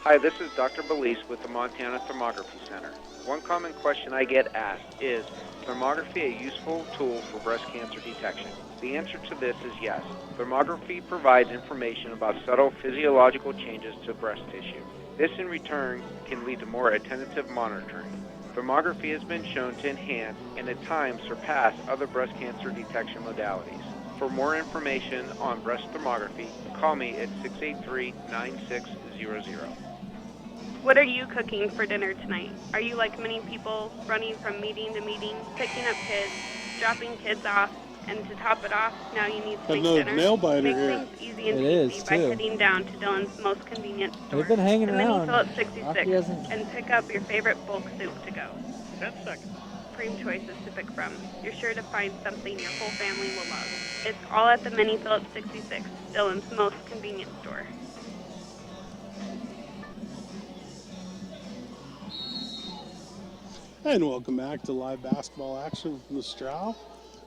Hi, this is Dr. Belize with the Montana Thermography Center. One common question I get asked is thermography a useful tool for breast cancer detection? The answer to this is yes. Thermography provides information about subtle physiological changes to breast tissue. This in return can lead to more attentive monitoring. Thermography has been shown to enhance and at times surpass other breast cancer detection modalities. For more information on breast thermography, call me at 683-9600. What are you cooking for dinner tonight? Are you like many people running from meeting to meeting, picking up kids, dropping kids off, and to top it off, now you need to make dinner? Nail biter Make here. things easy and easy by heading down to Dylan's most convenient store, They've been hanging the around. Mini Phillips 66, Rocky and pick up your favorite bulk soup to go. 10 seconds. Cream choices to pick from. You're sure to find something your whole family will love. It's all at the Mini Phillips 66, Dylan's most convenient store. And welcome back to live basketball action from the Straugh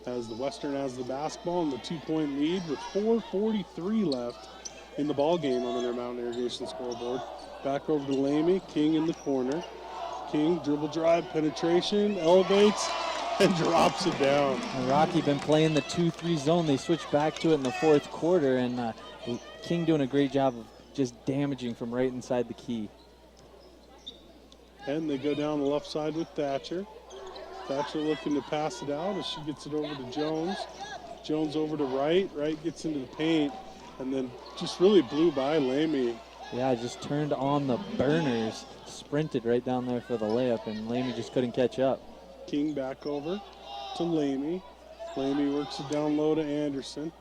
as the Western has the basketball and the 2-point lead with 4:43 left in the ball game on the Intermountain Irrigation scoreboard. Back over to Lamy, King in the corner. King dribble drive, penetration, elevates, and drops it down. And Rocky been playing the 2-3 zone. They switched back to it in the fourth quarter, and King doing a great job of just damaging from right inside the key. And they go down the left side with Thatcher. Thatcher looking to pass it out as she gets it over to Jones. Jones over to Wright. Wright gets into the paint and then just really blew by Lamy. Yeah, just turned on the burners, sprinted right down there for the layup, and Lamy just couldn't catch up. King back over to Lamy. Lamy works it down low to Anderson.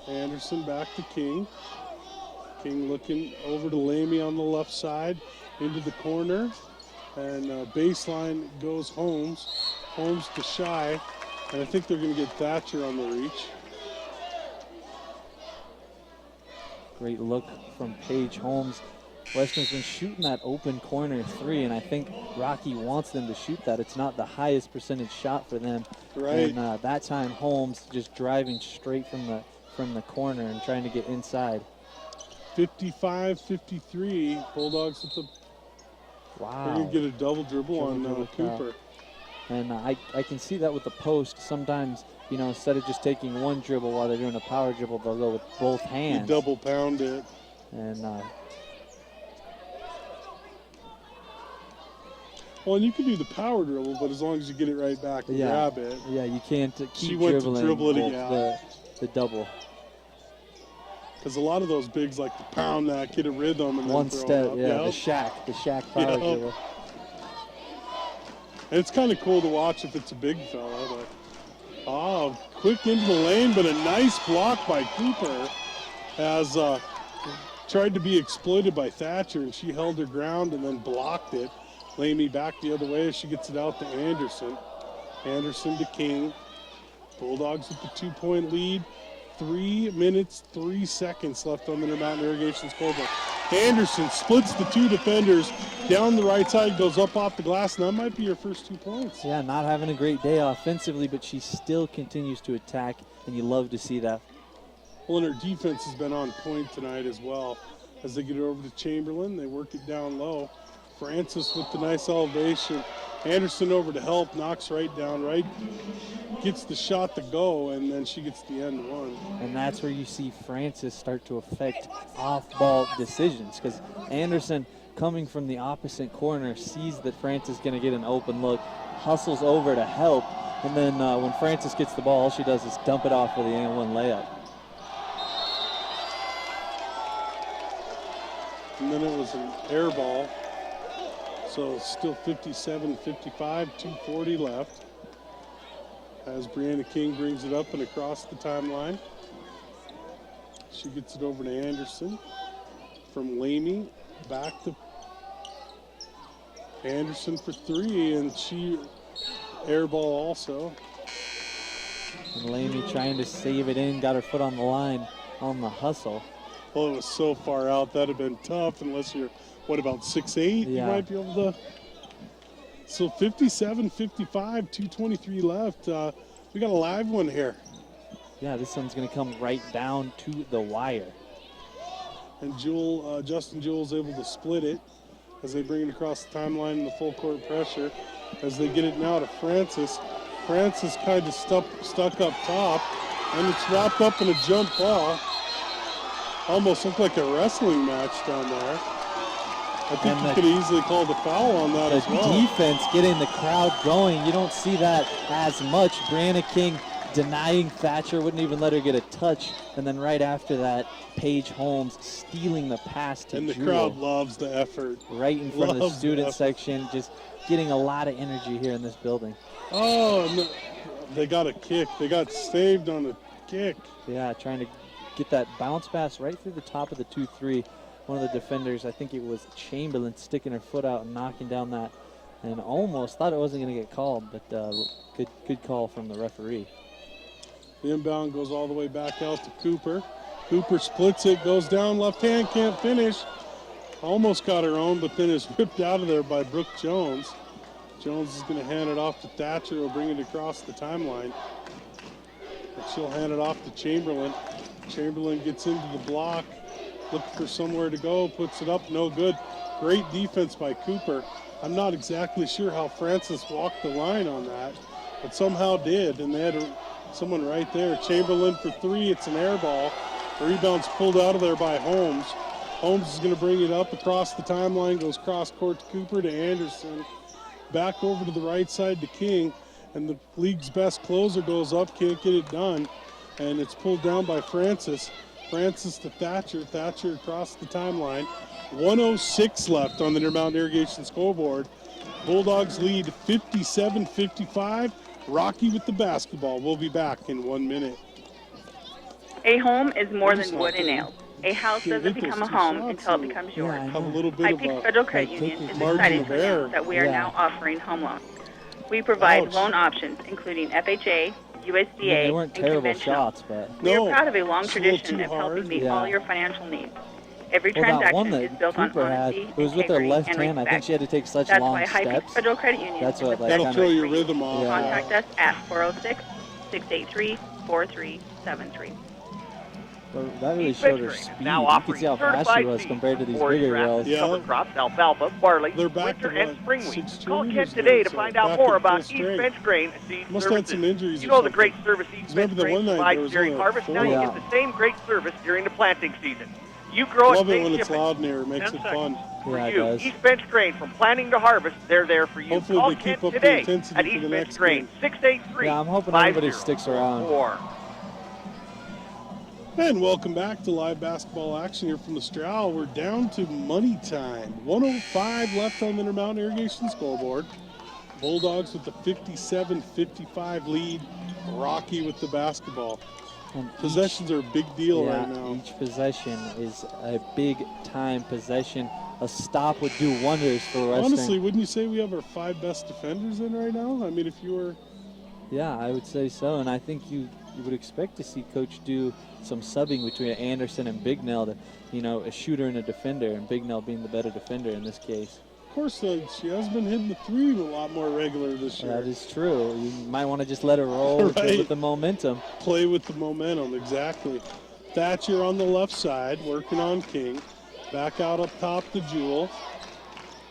Anderson back to King. King looking over to Lamy on the left side into the corner. And baseline goes Holmes. Holmes to Shy. And I think they're going to get Thatcher on the reach. Great look from Paige Holmes. Western's been shooting that open corner 3, and I think Rocky wants them to shoot that. It's not the highest percentage shot for them. Right. And that time Holmes just driving straight from the corner and trying to get inside. 55-53. Bulldogs with the. Wow. They're going to get a double dribble on Cooper. And I can see that with the post. Sometimes, you know, instead of just taking one dribble while they're doing a power dribble, they'll go with both hands. You double pound it. And well, and you can do the power dribble, but as long as you get it right back and grab it. Yeah, you can't keep she went dribbling to dribble it the double. Because a lot of those bigs like to pound that, get a rhythm, and one then throw step, it up. yeah, the shack power dribble. And it's kind of cool to watch if it's a big fella. But, quick into the lane, but a nice block by Cooper as tried to be exploited by Thatcher, and she held her ground and then blocked it. Lamy back the other way as she gets it out to Anderson. Anderson to King. Bulldogs with the 2-point lead. 3 minutes, 3 seconds left on the Intermountain Irrigation scoreboard. Anderson splits the two defenders down the right side, goes up off the glass, and that might be her first 2 points. Yeah, not having a great day offensively, but she still continues to attack, and you love to see that. Well, and her defense has been on point tonight as well. As they get it over to Chamberlain, they work it down low. Francis with the nice elevation. Anderson over to help, knocks right down, right, gets the shot to go, and then she gets the end one. And that's where you see Francis start to affect off-ball decisions, because Anderson, coming from the opposite corner, sees that Francis is going to get an open look, hustles over to help, and then when Francis gets the ball, all she does is dump it off for the and one layup. And then it was an air ball. So it's still 57-55, 2:40 left. As Brianna King brings it up and across the timeline. She gets it over to Anderson. From Lamy, back to Anderson for three, and she air ball also. And Lamy trying to save it in, got her foot on the line on the hustle. Well, it was so far out, that'd have been tough unless you're, what, about 6'8"? Yeah. You might be able to. So 57-55, 2:23 left. We got a live one here. Yeah, this one's going to come right down to the wire. And Justin Jewell's able to split it as they bring it across the timeline in the full court pressure. As they get it now to Francis. Francis kind of stuck up top, and it's wrapped up in a jump ball. Almost looked like a wrestling match down there. I think you could easily call the foul on that as well. The defense getting the crowd going. You don't see that as much. Brianna King denying Thatcher, wouldn't even let her get a touch. And then right after that, Paige Holmes stealing the pass to And the Jewell. crowd loves the effort. Right in front of the student section, just getting a lot of energy here in this building. Oh, no, they got a kick. They got saved on a kick. Yeah, trying to get that bounce pass right through the top of the 2-3. One of the defenders, I think it was Chamberlain, sticking her foot out and knocking down that, and almost thought it wasn't going to get called, but good call from the referee. The inbound goes all the way back out to Cooper. Cooper splits it, goes down, left hand, can't finish. Almost got her own, but then is ripped out of there by Brooke Jones. Jones is going to hand it off to Thatcher, who'll bring it across the timeline. And she'll hand it off to Chamberlain. Chamberlain gets into the block, looking for somewhere to go, puts it up, no good. Great defense by Cooper. I'm not exactly sure how Francis walked the line on that, but somehow did, and they had someone right there. Chamberlain for three, it's an air ball. The rebound's pulled out of there by Holmes. Holmes is going to bring it up across the timeline, goes cross court to Cooper to Anderson. Back over to the right side to King, and the league's best closer goes up, can't get it done, and it's pulled down by Francis. Francis to Thatcher, Thatcher across the timeline. 1:06 left on the Intermountain Irrigation scoreboard. Bulldogs lead 57-55. Rocky with the basketball. We'll be back in 1 minute. A home is more than wood and nails. A house doesn't become a home until it becomes yours. Have a little bit High of Peak a Federal Credit Union is margin excited of to error. announce that we are now offering home loans. We provide loan options including FHA, USDA, They weren't and terrible conventional. shots, but We are proud of a long it's a little tradition too of helping hard. meet Yeah. all your financial needs. Every well, that one transaction is that built on Cooper had, honesty, it was with her integrity, left and hand. I think respect. she had to take such That's long why High Peak steps. Federal Credit Union That's is what the that best kind throw choice your for you. rhythm off. Contact us at 406-683-4373. That really showed her speed. Now You could see how fast she was compared to these bigger girls. Cover crops, alfalfa, barley, They're back winter to and spring wheat. 16 Call Ken years today now, to so find back out more at about full East strength. Bench Grain Seed Must have had Services. some injuries You or know the something. great service East Remember Bench the one Grain night there provides was during only harvest. Now you four? get the same great service during the planting season. You grow Love it, it when they it's ship it. loud in here. It makes 10 it fun. For Yeah, it you, does. East Bench Grain, from planting to harvest, they're there for you. Hopefully Call they Ken keep up the today intensity at for East the Bench next Grain, game. 683. Yeah, I'm hoping everybody sticks around. And welcome back to live basketball action here from the Straugh. We're down to money time. 1:05 left on the Intermountain Irrigation scoreboard. Bulldogs with the 57-55 lead. Rocky with the basketball. And Possessions are a big deal right now. Each possession is a big time possession. A stop would do wonders for Western. Honestly, wouldn't you say we have our 5 best defenders in right now? I mean, if you were... Yeah, I would say so, and I think you would expect to see Coach do some subbing between Anderson and Bignell to, you know, a shooter and a defender, and Bignell being the better defender in this case. Of course, she has been hitting the 3 a lot more regular this year. That is true. You might want to just let it roll with the momentum. Play with the momentum, exactly. Thatcher on the left side, working on King. Back out up top to Jewel.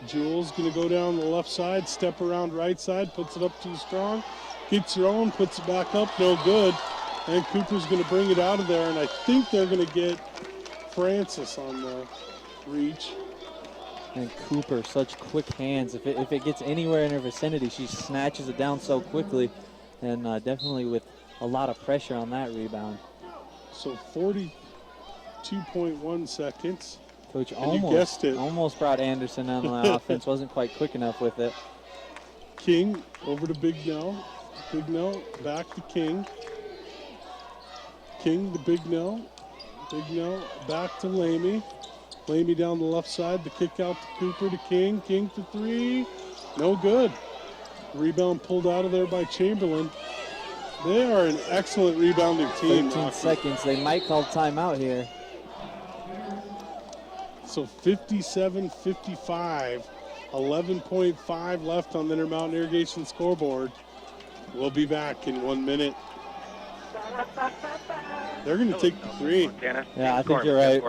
Jewel's going to go down the left side, step around right side, puts it up too strong. Gets her own, puts it back up, no good. And Cooper's going to bring it out of there, and I think they're going to get Francis on the reach. And Cooper, such quick hands. If it gets anywhere in her vicinity, she snatches it down so quickly, and definitely with a lot of pressure on that rebound. So 42.1 seconds. Coach guessed it. almost brought Anderson on the offense. Wasn't quite quick enough with it. King over to Bignell. Bignell back to King. King to Bignell. Bignell back to Lamy. Lamy down the left side. The kick out to Cooper to King. King to 3. No good. Rebound pulled out of there by Chamberlain. They are an excellent rebounding team. 13 seconds. They might call timeout here. So 57-55. 11.5 left on the Intermountain Irrigation scoreboard. We'll be back in 1 minute. They're going to take the 3. Yeah, I think you're right.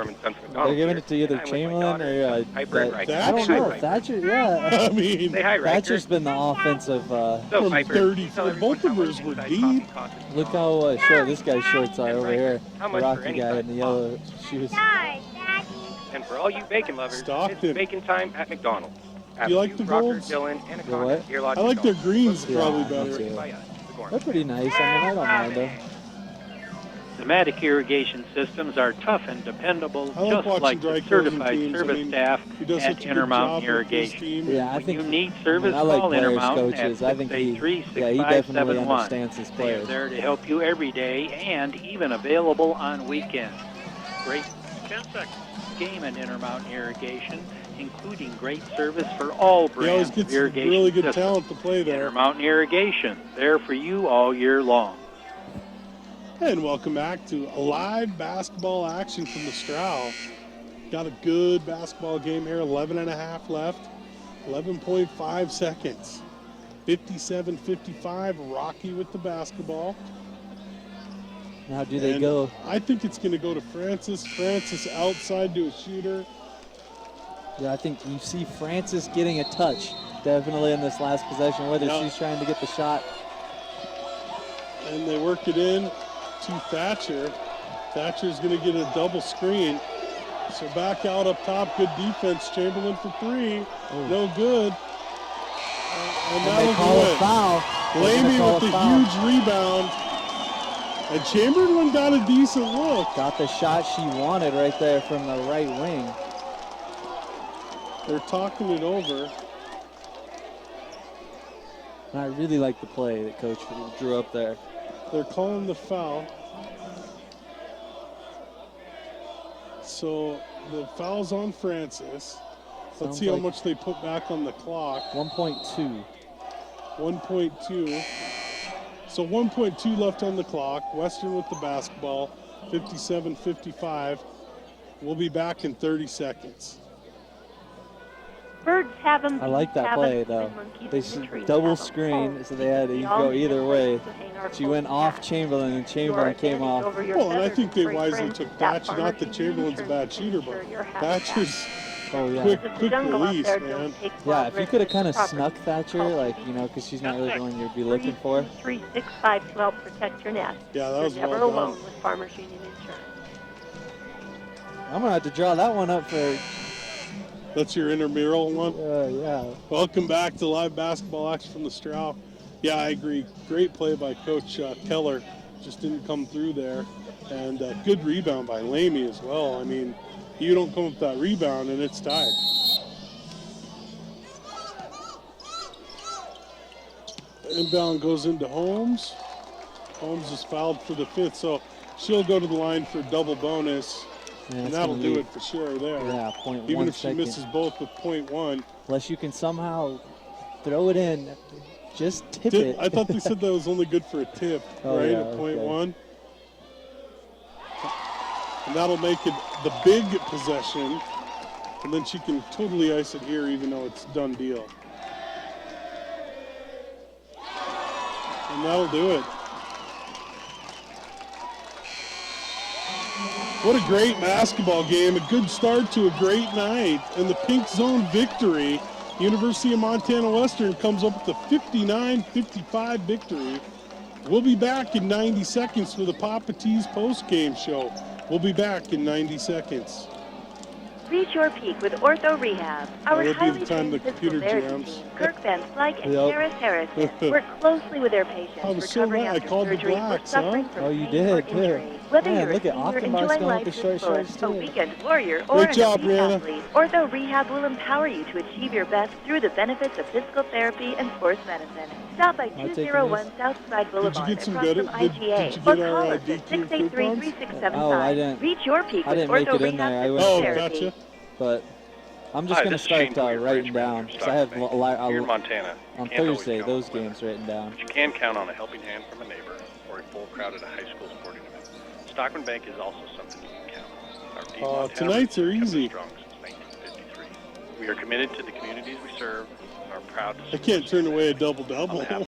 They're giving it to either Chamberlain or I don't know. Thatcher, yeah. I mean, Thatcher's been the offensive. From 30. Both of them were deep. Look how short this guy's shorts are over here. The Rocky guy in the yellow shoes. And for all you bacon lovers, it's bacon time at McDonald's. You like the golds? I like their greens probably better. They're pretty nice. I mean, I don't mind them. Pneumatic irrigation systems are tough and dependable, like just like the certified service staff at Intermountain Irrigation. Yeah, I think you need service, I like call players, Intermountain coaches. at I think he 683-6571. definitely understands his They are players. there to help you every day and even available on weekends. Great 10 seconds. Game at Intermountain Irrigation, including great service for all He always brands gets of irrigation really good systems. talent to play there. Intermountain Irrigation, there for you all year long. And welcome back to live basketball action from the Straugh. Got a good basketball game here, 11.5 left, 11.5 seconds. 57-55, Rocky with the basketball. Now do they go? I think it's going to go to Francis. Francis outside to a shooter. Yeah, I think you see Francis getting a touch, definitely in this last possession, whether she's trying to get the shot. And they work it in to Thatcher. Thatcher's going to get a double screen. So back out up top, good defense. Chamberlain for 3, no good. And they call a foul. Lamy with the huge rebound. And Chamberlain got a decent look. Got the shot she wanted right there from the right wing. They're talking it over. And I really like the play that Coach drew up there. They're calling the foul. So the foul's on Francis. Let's see how much they put back on the clock. 1.2. 1.2. So 1.2 left on the clock. Western with the basketball. 57-55. We'll be back in 30 seconds. Birds have them. I like that play, though. They double screen, so they had to go either way. She went off Chamberlain, and Chamberlain came off. Well, and I think they wisely took Thatcher. Not that Chamberlain's a bad shooter, but Thatcher's quick release, man. Yeah, if you could have kind of snuck Thatcher, like, you know, because she's not really the one you'd be looking for. 365 to help protect your nest. Yeah, that was You're never well alone done. with Farmers Union Insurance. I'm going to have to draw that one up for... That's your intramural one? Yeah. Welcome back to live basketball action from the Straugh. Yeah, I agree. Great play by Coach Keller. Just didn't come through there. And good rebound by Lamy as well. I mean, you don't come up with that rebound and it's tied. Inbound goes into Holmes. Holmes is fouled for the 5th. So she'll go to the line for double bonus, and that'll do it for sure there. Yeah, 0.1 Even if she second. misses both with 0.1. Unless you can somehow throw it in, just tip it. I thought they said that was only good for a tip, right, yeah, at 0.1. And that'll make it the big possession, and then she can totally ice it here even though it's a done deal. And that'll do it. What a great basketball game. A good start to a great night. And the Pink Zone victory. University of Montana Western comes up with a 59-55 victory. We'll be back in 90 seconds for the Papa T's post-game show. We'll be back in 90 seconds. Reach your peak with Ortho Rehab. Our highly trained physical therapy team, Kirk Van Slyke and Harris Harrison, work closely with their patients recovering after surgery or suffering from pain or injury. Whether you're a senior enjoying life to the fullest, a weekend warrior, or an elite athlete, Ortho Rehab will empower you to achieve your best through the benefits of physical therapy and sports medicine. Stop by 201 Southside Boulevard across from IGA or call us at 683-3675. Reach your peak with Ortho Rehab physical therapy. But I'm just going to start writing down, because I have Here in Montana, on Thursday those games written down. but you can count on a helping hand from a neighbor or a full crowd at a high school sporting event. Stockman Bank is also something you can count on. Our deep Montana Tonight's are easy. strong since 1953. We are committed to the communities we serve and are proud to I can't turn away a double-double.